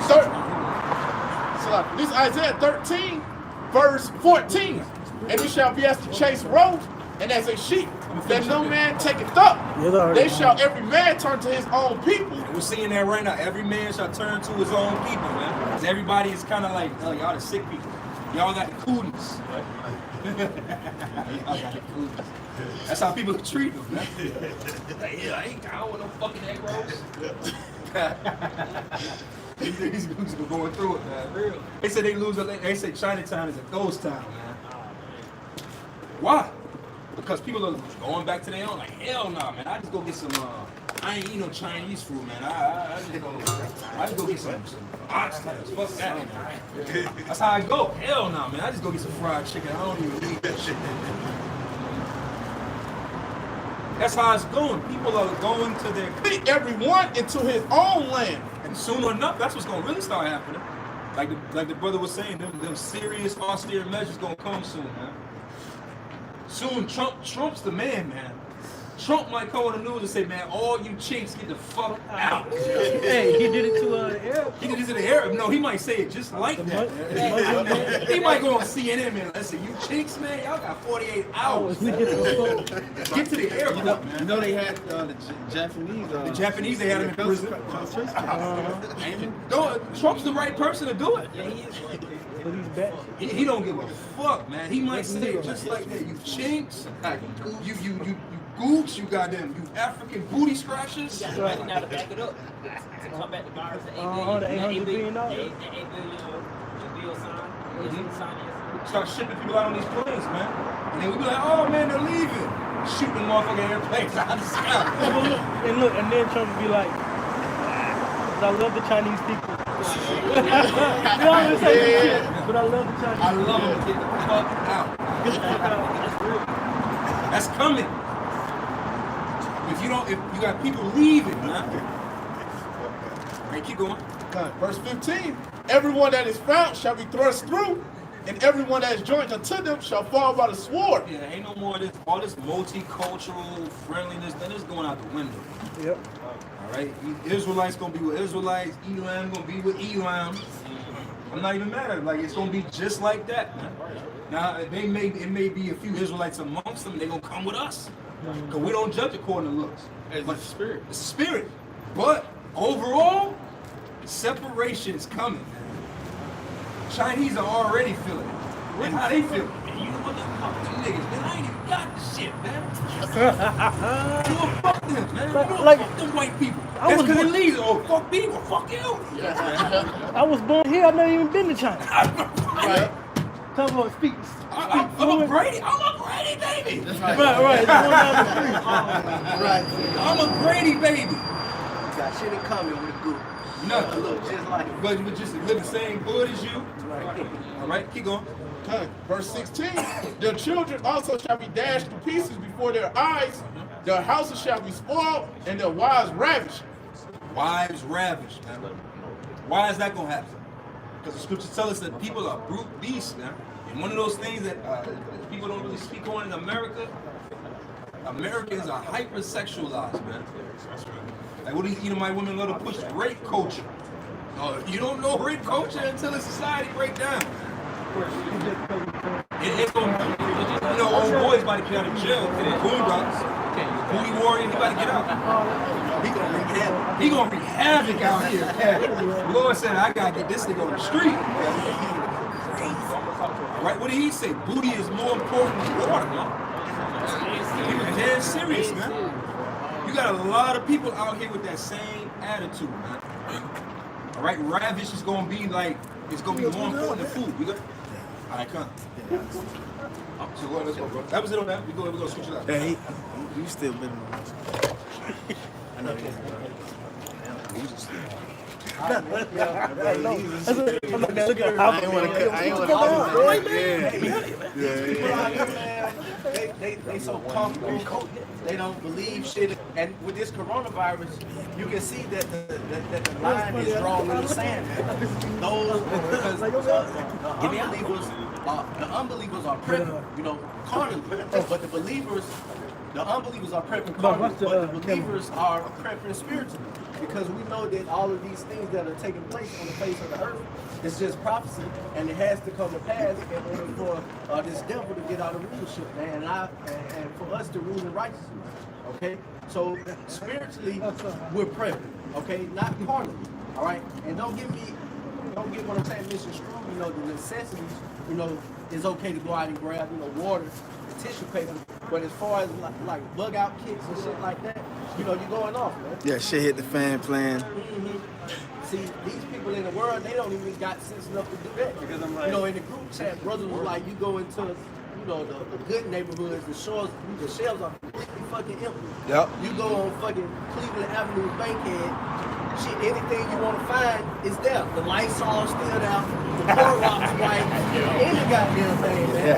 13. This is Isaiah 13, verse 14. And it shall be as the chase road, and as a sheep that no man taketh up. They shall every man turn to his own people. We're seeing that right now. Every man shall turn to his own people, man. Because everybody is kind of like, oh, y'all the sick people. Y'all got the cooties. Y'all got the cooties. That's how people treat them, man. Like, yeah, I don't want no fucking egg rolls. These dudes are going through it, man. Real. They said they say Chinatown is a ghost town, man. Why? Because people are going back to their own. Like, hell no, man. I just go get some. I ain't eat no Chinese food, man. I just go get some oxtails. Fuck that, man. That's how I go. Hell no, man. I just go get some fried chicken. I don't even eat that shit. That's how it's going. People are going to their. Take everyone into his own land. And soon enough, that's what's gonna really start happening. Like the brother was saying, them serious austere measures gonna come soon, man. Soon, Trump's the man. Trump might come on the news and say, man, all you chinks get the fuck out. Hey, he did it to the Arab. He did it to the Arab. No, he might say it just like that. He might go on CNN, man. Listen, you chinks, man, y'all got 48 hours. We get the fuck. Get to the airport, You know they had the Japanese. The Japanese, they had him in prison. No, Trump's the right person to do it. Yeah, he is. But he's back. He don't give a fuck, man. He might say it just like that. You chinks, you gooks, you goddamn, you African booty scratchers. You got the money now to back it up. To come back to bars, the $800 billion. $8 billion bill signed. Start shipping people out on these planes, man. And then we be like, oh man, they're leaving. Shooting motherfucking airplanes out of the sky. And then Trump would be like, I love the Chinese people. You know what I'm saying? But I love the Chinese I love them to get the fuck out. That's real. That's coming. If you got people leaving, man. Hey, keep going. Verse 15. Everyone that is found shall be thrust through, and everyone that is joined unto them shall fall by the sword. Yeah, ain't no more of this, all this multicultural friendliness, then it's going out the window. Yep. All right, Israelites gonna be with Israelites, Elam gonna be with Elam. I'm not even mad at it. Like it's gonna be just like that, man. Now it may be a few Israelites amongst them. They gonna come with us, cause we don't judge according to looks. But spirit. It's the spirit. But overall, separation is coming, man. Chinese are already feeling it. And how they feel it? Man, you know what the fuck them niggas, man? I ain't even got this shit, man. You gonna fuck them, man. You gonna Like- fuck them white people. I That's was because born- they leave. Oh, fuck people. Fuck you. I was born here. I've never even been to China. Right. Talk about speak. I'm a Brady. I'm a Brady baby. Right. It's going down the street. Right. I'm a Brady baby. Got shit in common with the group. Nothing. Look, just like it. But you would just live the same hood as you. Right. All right, keep going. Okay. Verse 16. Their children also shall be dashed to pieces before their eyes. Their houses shall be spoiled, and their wives ravished. Wives ravished, man. Why is that gonna happen? Because the scriptures tell us that people are brute beasts, man. And one of those things that people don't really speak on in America, Americans are hypersexualized, man. Like what these Edomite women love to push rape culture. You don't know rape culture until the society break down. It's gonna, you know, old boy's about to get out of jail for the boondocks. Booty warrior, he about to get out. He gonna wreak havoc out here. The Lord said, I gotta get this nigga on the street. Right? What did he say? Booty is more important than water, man. He was dead serious, man. You got a lot of people out here with that same attitude, man. All right, ravish is gonna be like, it's gonna be more important than food. We got, all right, come. So go ahead, let's go, bro. That was it on that. We go switch it out. Hey, you still been on I know you. You just I'm like, look at how I ain't want to. They so comfortable. They don't believe shit. And with this coronavirus, you can see that the line is drawn in the sand. Those because the unbelievers are prepping, you know, carnally, but the believers. The unbelievers are prepping carnally, but the believers are prepping spiritually. Because we know that all of these things that are taking place on the face of the earth is just prophecy, and it has to come to pass in order for this devil to get out of rulership, man, and for us to rule in righteousness. Okay, so spiritually we're prepping, okay, not carnally. All right, and don't get what I'm saying, Mr. Screw. You know, the necessities. You know, it's okay to go out and grab, you know, water, tissue paper, but as far as like bug out kits and shit like that, you know, you're going off, man. Yeah, shit hit the fan playing. See, these people in the world, they don't even got sense enough to do that. Because I'm like- you know, in the group chat, brothers was like, you go into, you know, the good neighborhoods, the shelves are completely fucking empty. Yep. You go on fucking Cleveland Avenue, Bankhead, shit, anything you want to find is there. The lights all still there, the Clorox wipes, any goddamn thing, man.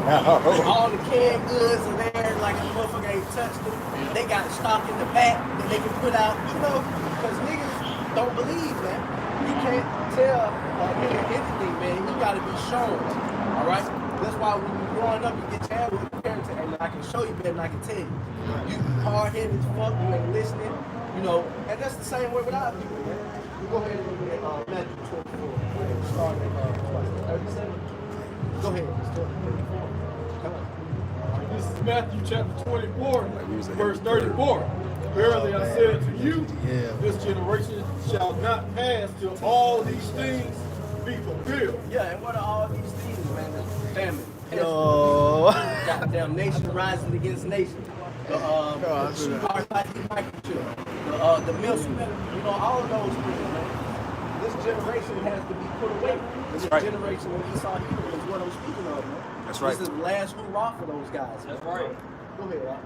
All the canned goods are there, like a motherfucker ain't touched them. They got stock in the back that they can put out, you know, because niggas don't believe, man. You can't tell a nigga anything, man. You gotta be shown, all right? That's why when you're growing up, you get your head with your parents, and I can show you better than I can tell you. You hard-headed as fuck, you ain't listening, you know, and that's the same way with our people, man. You go ahead and look at Matthew 24. Start at 37. Go ahead. Come on. This is Matthew chapter 24, verse 34. Verily I say unto you, this generation shall not pass till all these things be fulfilled. Yeah, and what are all these things, man? The famine, Yo. goddamn nation rising against nation. The microchip, the milkman, you know, all of those things, man. This generation has to be put away. This generation of Esau Edom is what I'm speaking of, man. That's right. This is the last hurrah for those guys. That's right. Go ahead, Rob.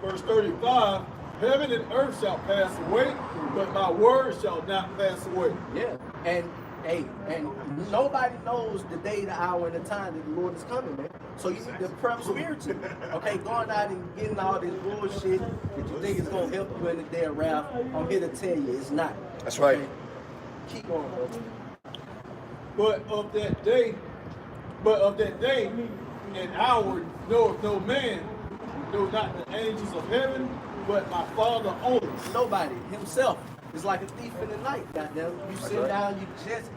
Verse 35, heaven and earth shall pass away, but my word shall not pass away. Yeah, and hey, and nobody knows the day, the hour, and the time that the Lord is coming, man. So you need to prep spiritually. Okay, going out and getting all this bullshit that you think is gonna help you in the day of wrath. I'm here to tell you, it's not. That's right. Okay? Keep going, bro. But of that day and hour knoweth no man, no not the angels of heaven, but my Father only. Nobody, himself, is like a thief in the night. Goddamn, you sit down, you just,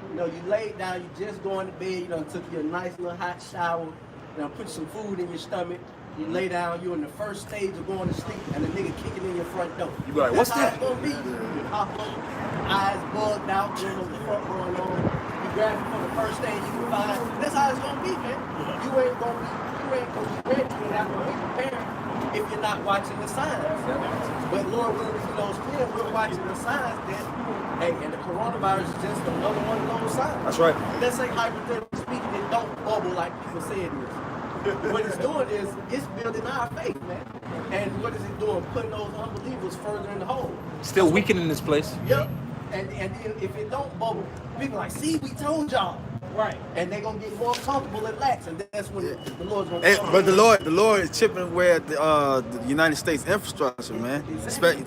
you know, you laid down, you just going to bed, you done took you a nice little hot shower, you know, put some food in your stomach. You lay down, you're in the first stage of going to sleep, and the nigga kicking in your front door. You be like, what's That's that? how it's gonna be. You hop up, eyes bugged out, you know what the fuck going on. You grab it for the first thing you can find. That's how it's gonna be, man. You ain't gonna be ready to have to be prepared if you're not watching the signs. But Lord willing, you know, still we're watching the signs that, hey, and the coronavirus is just another one of those signs. That's right. Let's say hypothetically speaking, it don't bubble like people say it is. What it's doing is it's building our faith, man. And what is it doing? Putting those unbelievers further in the hole. Still weakening this place. Yep. And then if it don't bubble, people like, see, we told y'all. Right. And they're gonna get more comfortable and lax, and that's when the Lord's gonna Hey, come. but the Lord is chipping away at the United States infrastructure, man. Especially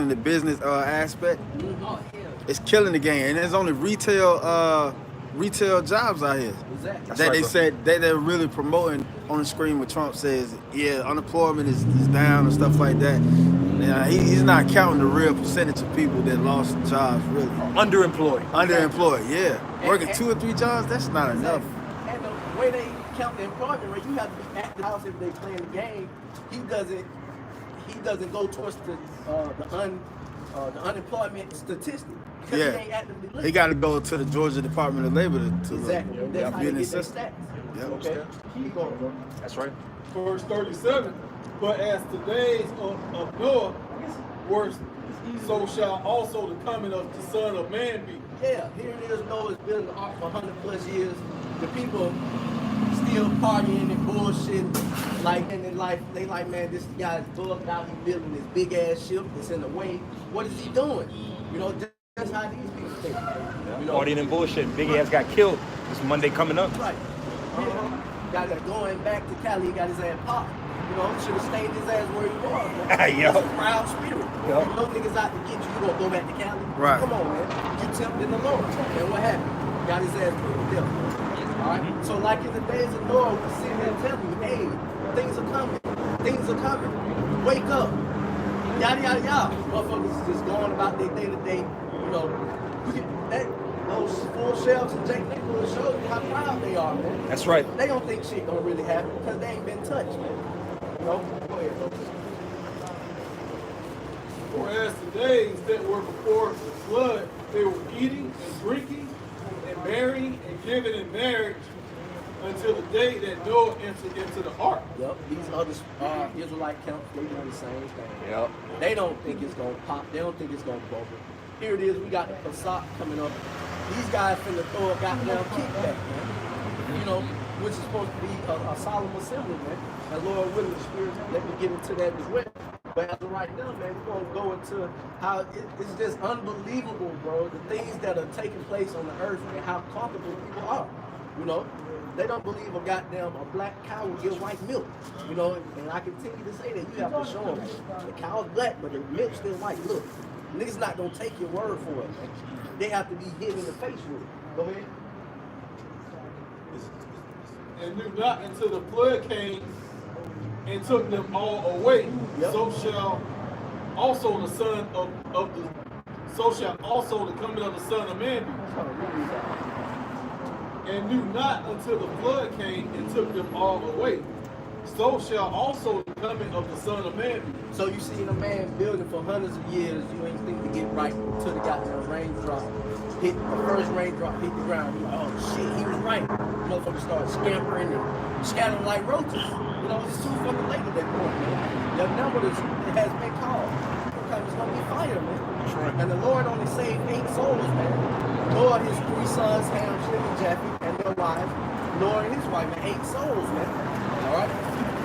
in the business aspect. Oh, yeah. It's killing the game, and there's only retail jobs out here. Exactly. That right, they bro. said that they're really promoting on the screen when Trump says, yeah, unemployment is down and stuff like that. Yeah, he's not counting the real percentage of people that lost jobs, really. Underemployed. Underemployed, yeah. And- Working and- 2 or 3 jobs, that's not enough. And the way they count the employment rate, you have to be at the house if they playing the game. He doesn't go towards the unemployment statistic because Yeah. he ain't actively looking. He got to go to the Georgia Department of Labor to Exactly. And that's how be they in the get their system. stats. Yep. Okay. Keep going, bro. That's right. Verse 37, but as the days of Noah were, so shall also the coming of the Son of Man be. Yeah, here it is. Noah's building the ark for 100+ years. The people still partying and bullshit. Like, and they like, man, this guy's bugged out. He's building this big ass ship. It's in the way. What is he doing? You know, that's how these people think. You know, Partying and bullshit. Big ass got killed this Monday coming up. right. Got that going back to Cali. He got his ass popped. You know, should have stayed his ass where he was. Man. Yo. That's a proud spirit. Yo. If no niggas out to get you, you gonna go back to Cali? Right. Come on, man. You tempted the Lord. And what happened? Got his ass put to death. All right. So like in the days of Noah, we sitting there telling you, hey, things are coming. Things are coming. Wake up. Yada yada yada. Motherfuckers is just going about their day to day. You know, those full shelves and Jake Nicholas shows you how proud they are, man. That's right. They don't think shit gonna really happen because they ain't been touched, man. You know? Go ahead, bro. For as the days that were before the flood, they were eating and drinking and marrying and giving in marriage until the day that Noah entered into the ark. Yep, these other Israelite camps, they do the same thing. Yep. They don't think it's gonna pop. They don't think it's gonna bubble. here it is, we got the Passat coming up. These guys finna throw a goddamn kickback, man. You know, which is supposed to be a solemn assembly, man. And Lord willing, the Spirit, let me get into that as well. But as of right now, man, we're gonna go into how it's just unbelievable, bro. The things that are taking place on the earth and how comfortable people are. You know, they don't believe a black cow will give white milk. You know, and I continue to say that you have to show them the cow's black, but the milk's still white. Look, niggas not gonna take your word for it, man. They have to be hit in the face with it. Go ahead. And knew not until the flood came and took them all away. Yep. So shall also the son of the so shall also the coming of the Son of Man be. And knew not until the flood came and took them all away. So shall also the coming of the Son of Man be. So you seen a man building for hundreds of years, you ain't think to get right until the goddamn raindrop hit, the first raindrop hit the ground. You like, oh shit, he was right. Motherfuckers started scampering and scattering like roaches. You know, it's too fucking late at that point, man. The number has been called. Because it's gonna be fire, man. And the Lord only saved 8 souls, man. Lord, his 3 sons, Ham, Shem, and Japheth, and their wives. Lord and his wife, man, 8 souls, man. Alright?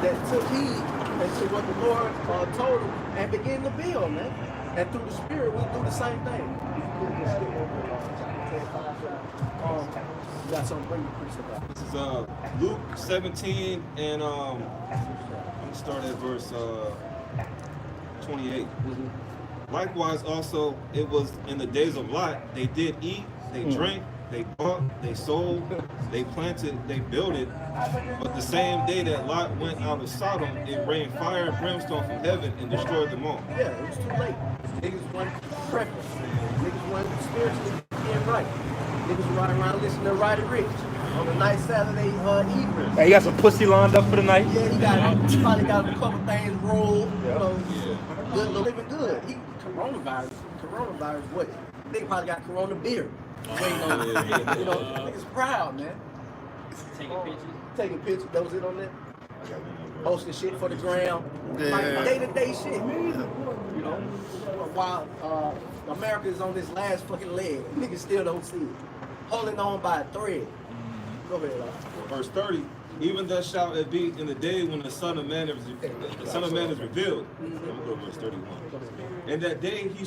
That took heed to what the Lord told them and began to build, man. And through the Spirit, we'll do the same thing. You got something to bring the priest about. This is Luke 17 and I'm gonna start at verse 28. Likewise also it was in the days of Lot, they did eat, they drank, they bought, they sold, they planted, they builded. But the same day that Lot went out of Sodom, it rained fire and brimstone from heaven and destroyed them all. Yeah, it was too late. Niggas wasn't prepped. Niggas wasn't spiritually being right. Niggas were riding around listening to Roddy Rich on a nice Saturday evening. Hey, you got some pussy lined up for the night? Yeah, he probably got a couple things rolled. You know, good, living good. Coronavirus, what? They probably got Corona beer. Waiting on it. You know, niggas proud, man. Taking pictures. That was it on there? Posting shit for the gram. Like day-to-day shit. You know, while America is on this last fucking leg, niggas still don't see it. Holding on by a thread. Go ahead, Verse 30. Even thus shall it be in the day when the Son of Man is revealed. Let me go to verse 31. In that day he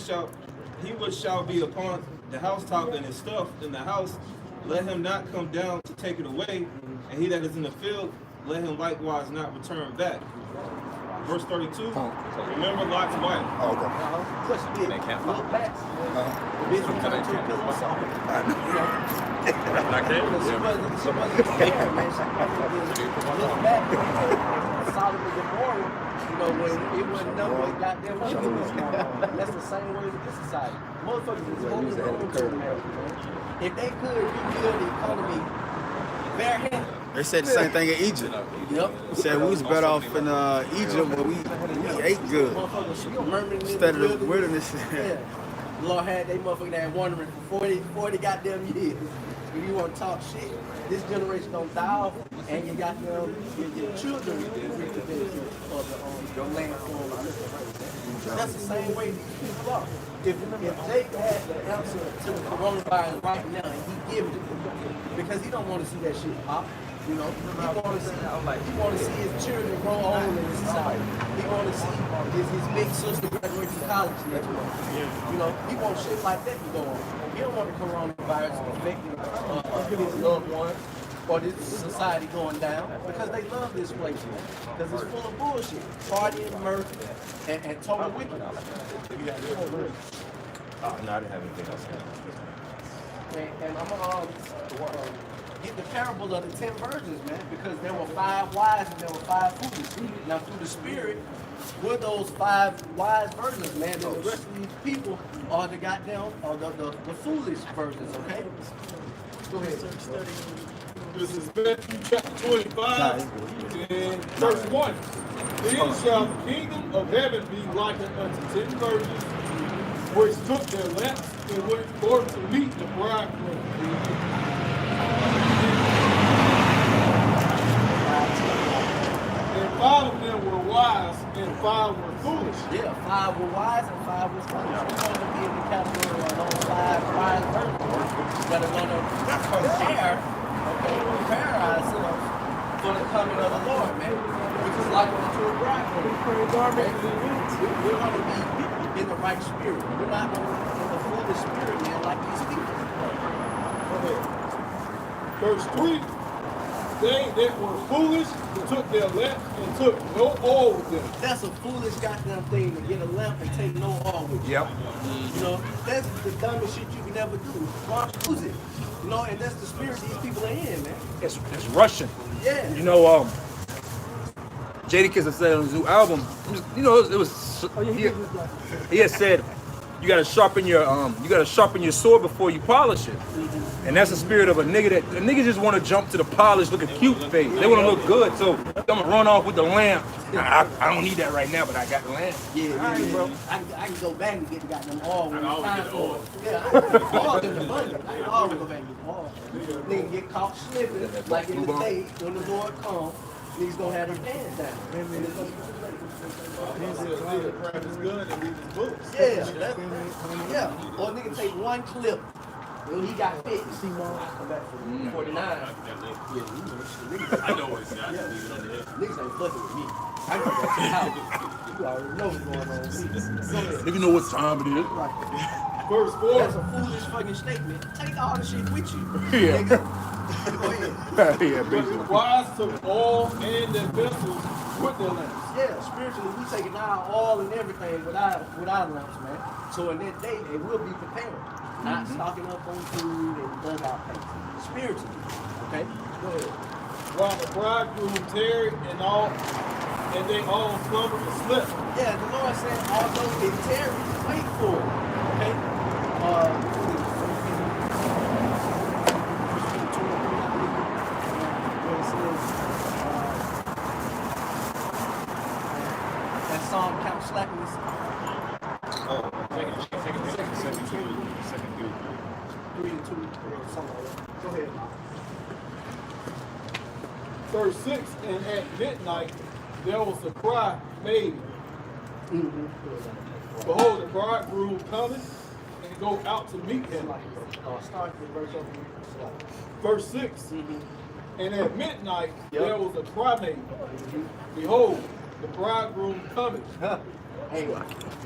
which shall be upon the housetop and his stuff in the house, let him not come down to take it away, and he that is in the field, let him likewise not return back. Verse 32. Remember Lot's wife. Push it. Look back. The bitch returned to a pillow of salt. She wasn't there, man. She look back. Sodom and Gomorrah, you know, when it wasn't no way goddamn wickedness going on. That's the same way with this society. Motherfuckers is holding on to America, man. If they could rebuild the economy barehanded. They said the same thing in Egypt. Yep. They said we was better off in Egypt, but we ate good instead of the wilderness. Yeah. Lord had they motherfucking that wandering for 40 goddamn years. If you want to talk shit, this generation don't die off, and you got your children reap the benefit of the land form. That's the same way these people are. If Jake had the answer to the coronavirus right now, and he gives it because he don't want to see that shit pop. You know, he want to see his children grow old in this society. He want to see his big sister graduate from college next month. You know, he wants shit like that to go on. He don't want the coronavirus affecting his loved ones or this society going down because they love this place because it's full of bullshit, partying, murder, and total wickedness. No, I didn't have anything else. And I'm gonna get the parable of the 10 virgins, man, because there were 5 wise and there were 5 foolish. Now, through the Spirit, we're those 5 wise virgins, man, and the rest of these people are the goddamn, the foolish virgins, okay? Go ahead. This is Matthew chapter 25 and verse 1. Then shall the kingdom of heaven be likened unto 10 virgins, which took their lamps and went forth to meet the bridegroom. And 5 of them were wise, and 5 were foolish. Yeah, 5 were wise and 5 were foolish. We want to be in the category of that are going to prepare ourselves for the coming of the Lord, man. Which is like unto a bridegroom. We're going to be in the right spirit. We're not going to be in the foolish spirit, man, like these people. Verse 3, they that were foolish took their lamps and took no oil with them. That's a foolish goddamn thing to get a lamp and take no oil with you. Yep. You know, that's the dumbest shit you can ever do. Why use it? You know, and that's the spirit these people are in, man. It's Russian. Yeah. You know, Jadakiss has said on his new album, you know, it was he had said you gotta sharpen your sword before you polish it. And that's the spirit of a nigga just wanna jump to the polish, looking cute phase. They wanna look good, so I'm gonna run off with the lamp. I don't need that right now, but I got the lamp. Yeah, bro. I can go back and get the goddamn oil when it's time for it. Yeah, I can oil in the money. I can always go back and get oil. Nigga get caught slipping, like in the day when the Lord comes, niggas gonna have their pants down. And it's gonna be too late. Grab his gun and read his books. Yeah. Or nigga take one clip. When he got 50, come back for 49. I know what it's got. Niggas ain't fucking with me. I go back to the house. You already know what's going on with me. Nigga know what time it is. Verse 4. That's a foolish fucking statement. Take all the shit with you. Yeah. Nigga. Go ahead. Yeah, But basically. the wise took oil and their vessels with their lamps. Yeah, spiritually, we taking our all and everything with our lamps, man. So in that day, they will be prepared. Not stocking up on food and dugout paint. Spiritually. Okay? Go ahead. While the bridegroom tarried and they all slumbered and slept. Yeah, the Lord said, although they tarry, wait for it. Okay? Where it says, that song Count Slackness. Second 3 and 2, something like that. Go ahead. Verse 6, and at midnight there was a cry made, behold, the bridegroom cometh, and go out to meet him. Start with verse over. Verse 6, and at midnight there was a cry made, behold, the bridegroom cometh. Hey,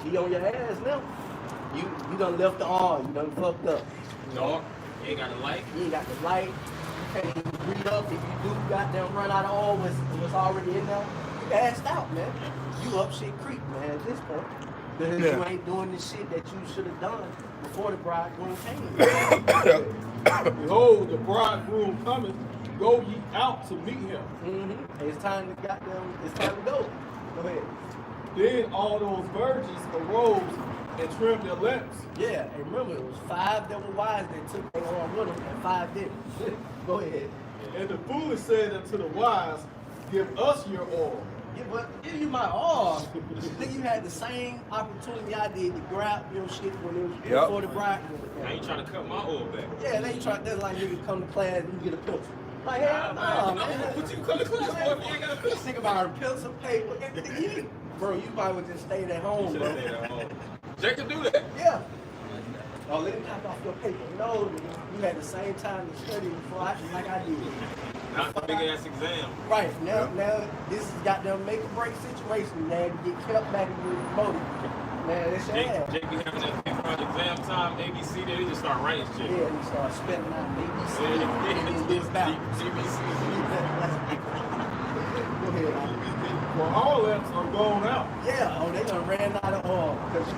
he on your ass now. You done left the arm. You done fucked up. Dog, you ain't got a light. You ain't got the light. You can't even breathe up. If you do, goddamn run out of oil what's already in there. You passed out, man. You up shit creek, man, at this point. Because you ain't doing the shit that you should have done before the bridegroom came. Behold, the bridegroom cometh, go ye out to meet him. It's time to go. Go ahead. Then all those virgins arose and trimmed their lamps. Yeah, and remember, it was 5 that were wise that took their oil with them, and 5 didn't. Go ahead. And the foolish said unto the wise, give us your oil. Give you my oil. Then you had the same opportunity I did to grab your shit when it was before the bridegroom. I ain't trying to cut my oil back. Yeah, they try. That's like niggas come to class and you get a pencil. Like hell no, man. What you come to class for if you ain't got a pencil? Think about a pencil, paper, everything. Bro, you might would just stayed at home, Should bro. have stayed at home. Jake can do that. Yeah. Oh, let me knock off your paper. No, you had the same time to study before like I did. Not the big ass exam. Right, now this is goddamn make or break situation, man. You get kept back and get promoted. Man, that's your ass. Jake be having that big project exam time, ABC, they just start writing shit. Yeah, you start spending out ABC Yeah. and then this back. GBC. Go ahead. For all lamps are gone out. Yeah, oh, they done ran out of oil because you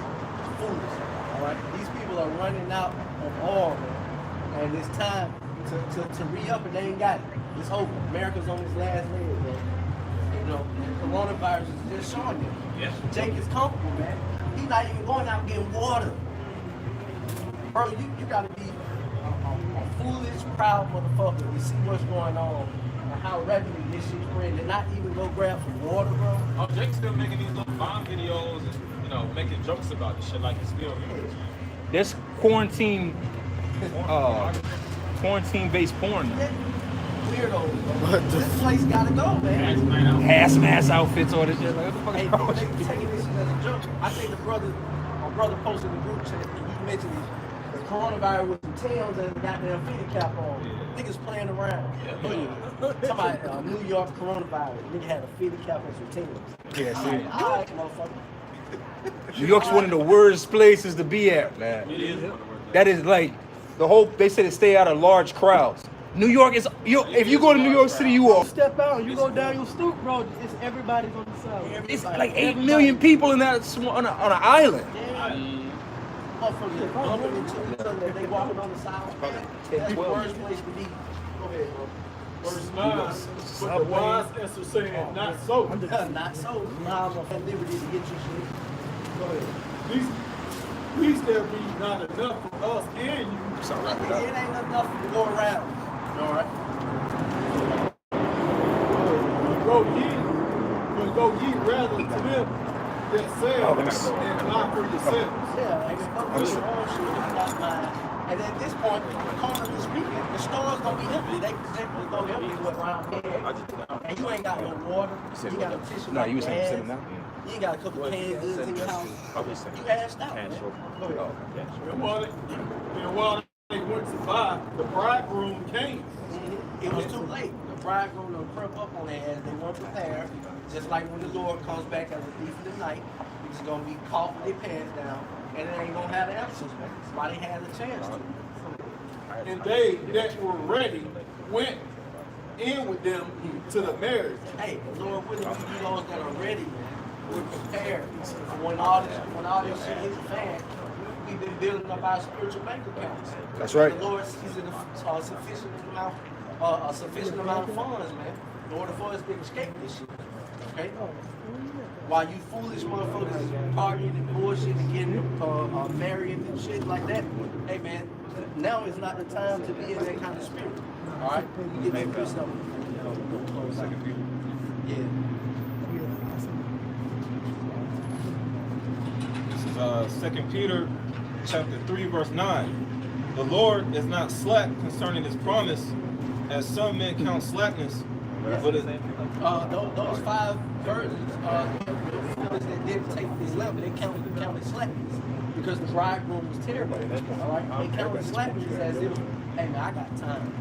foolish. All right, these people are running out of oil, man, and it's time to re-up, and they ain't got it. It's over. America's on its last leg, man. You know, coronavirus is just showing them. Yes. Jake is comfortable, man. He's not even going out getting water. Bro, you gotta be a foolish, proud motherfucker to see what's going on and how rapidly this shit's spreading and not even go grab some water, bro. Oh, Jake's still making these little bomb videos and, you know, making jokes about this shit like it's still real. This quarantine-based porn. Weirdo, bro. This place gotta go, man. Hazmat outfits, all this shit. Like, what the fuck Hey, is bro, wrong they with you? taking this shit as a joke. I think my brother posted in the group chat, and you mentioned it. The coronavirus was Tim's and a goddamn fitty cap on. Niggas playing around. Somebody, New York coronavirus. Nigga had a fitty cap and some Tim's. Yeah, see. All right, motherfucker. New York's one of the worst places to be at, man. It is. That is like the whole. They say to stay out of large crowds. New York is. If you go to New York City, you are. Step out, you go down your stoop, bro. It's everybody's on the side. It's like 8 million people in that on an island. Motherfuckers bumping into each other. They walking on the side. That's the worst place to be. Go ahead, bro. Verse 9, but the wise answer saying, not so. Not so. Nah, I'm gonna have liberty to get you shit. Go ahead. Please there be not enough for us and you. It ain't enough to go around. All right. But go ye rather to them that sell and not for yourselves. Yeah, like come with your own shit. I got mine. And at this point, economically speaking, the store's gonna be empty. They gonna be empty with around here. And you ain't got no water. You got no tissue. No, you was saying gas. sitting now. You ain't got a couple of canned goods in your house. You asked out. Man. Go ahead. And while they went to buy, the bridegroom came. It was too late. The bridegroom will crump up on their ass. They weren't prepared. Just like when the Lord comes back as a thief in the night, he's gonna be caught with their pants down, and they ain't gonna have the answers, man. Somebody had a chance to. And they that were ready went in with them to the marriage. Hey, the Lord willing, we be those that are ready, man. We're prepared. When all this shit hits the fan, we've been building up our spiritual bank accounts. That's right. The Lord sees a sufficient amount of funds, man, in order for us to escape this shit. Okay? While you foolish motherfuckers is partying and bullshit and getting married and shit like that, hey man, now is not the time to be in that kind of spirit. All right? You get your stuff. Yeah. This is 2 Peter chapter 3, verse 9. The Lord is not slack concerning his promise, as some men count slackness, but it, those 5 virgins, those that didn't take this level, they counted slackness because the bridegroom was terrible. All right, they counted slackness as if, hey man, I got time.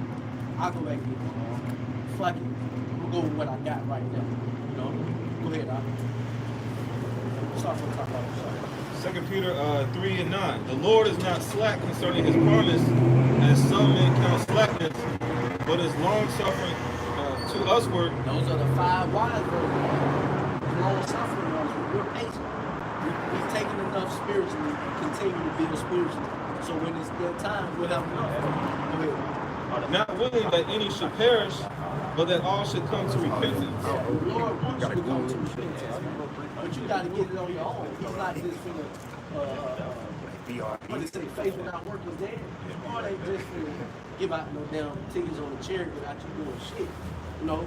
I'll go back and fuck it. I'm gonna go with what I got right now. You know, go ahead, start from the top. 2 Peter 3 and 9. The Lord is not slack concerning his promise, as some men count slackness, but is long suffering to usward. Those are the 5 wise virgins. Long suffering ones. We're patient. We've taken enough spiritually and continue to build spiritually. So when it's their time, we'll have enough. Go ahead. Not willing that any should perish, but that all should come to repentance. Yeah, the Lord wants you to come to repentance, but you got to get it on your own. He's not just finna, what they say, faith without work is dead. Or they just finna give out no damn tickets on the chair without you doing shit. You know,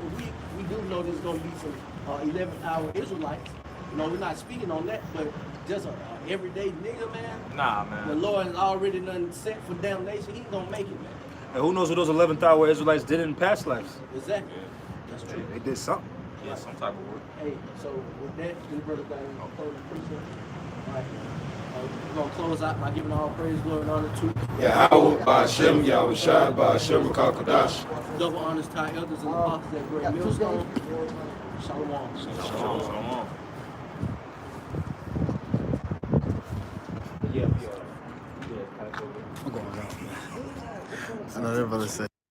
we do know there's going to be some 11th hour Israelites. You know, we're not speaking on that, but just an everyday nigga, man. Nah, man. The Lord has already done set for damnation. He's going to make it, man. And who knows what those 11th hour Israelites did in past lives? Exactly. That's true. They did something. Yeah, some type of work. Hey, so with that, this brother got in close appreciate. All right. We're going to close out by giving all praise, glory, and honor to Yahweh, Ba'Shem, Yahweh Shai, Ba'Shem, Kadash. double honors to our elders and apostles at Great Millstone. Shalom. Shalom. I'm going around. I know they're about to say.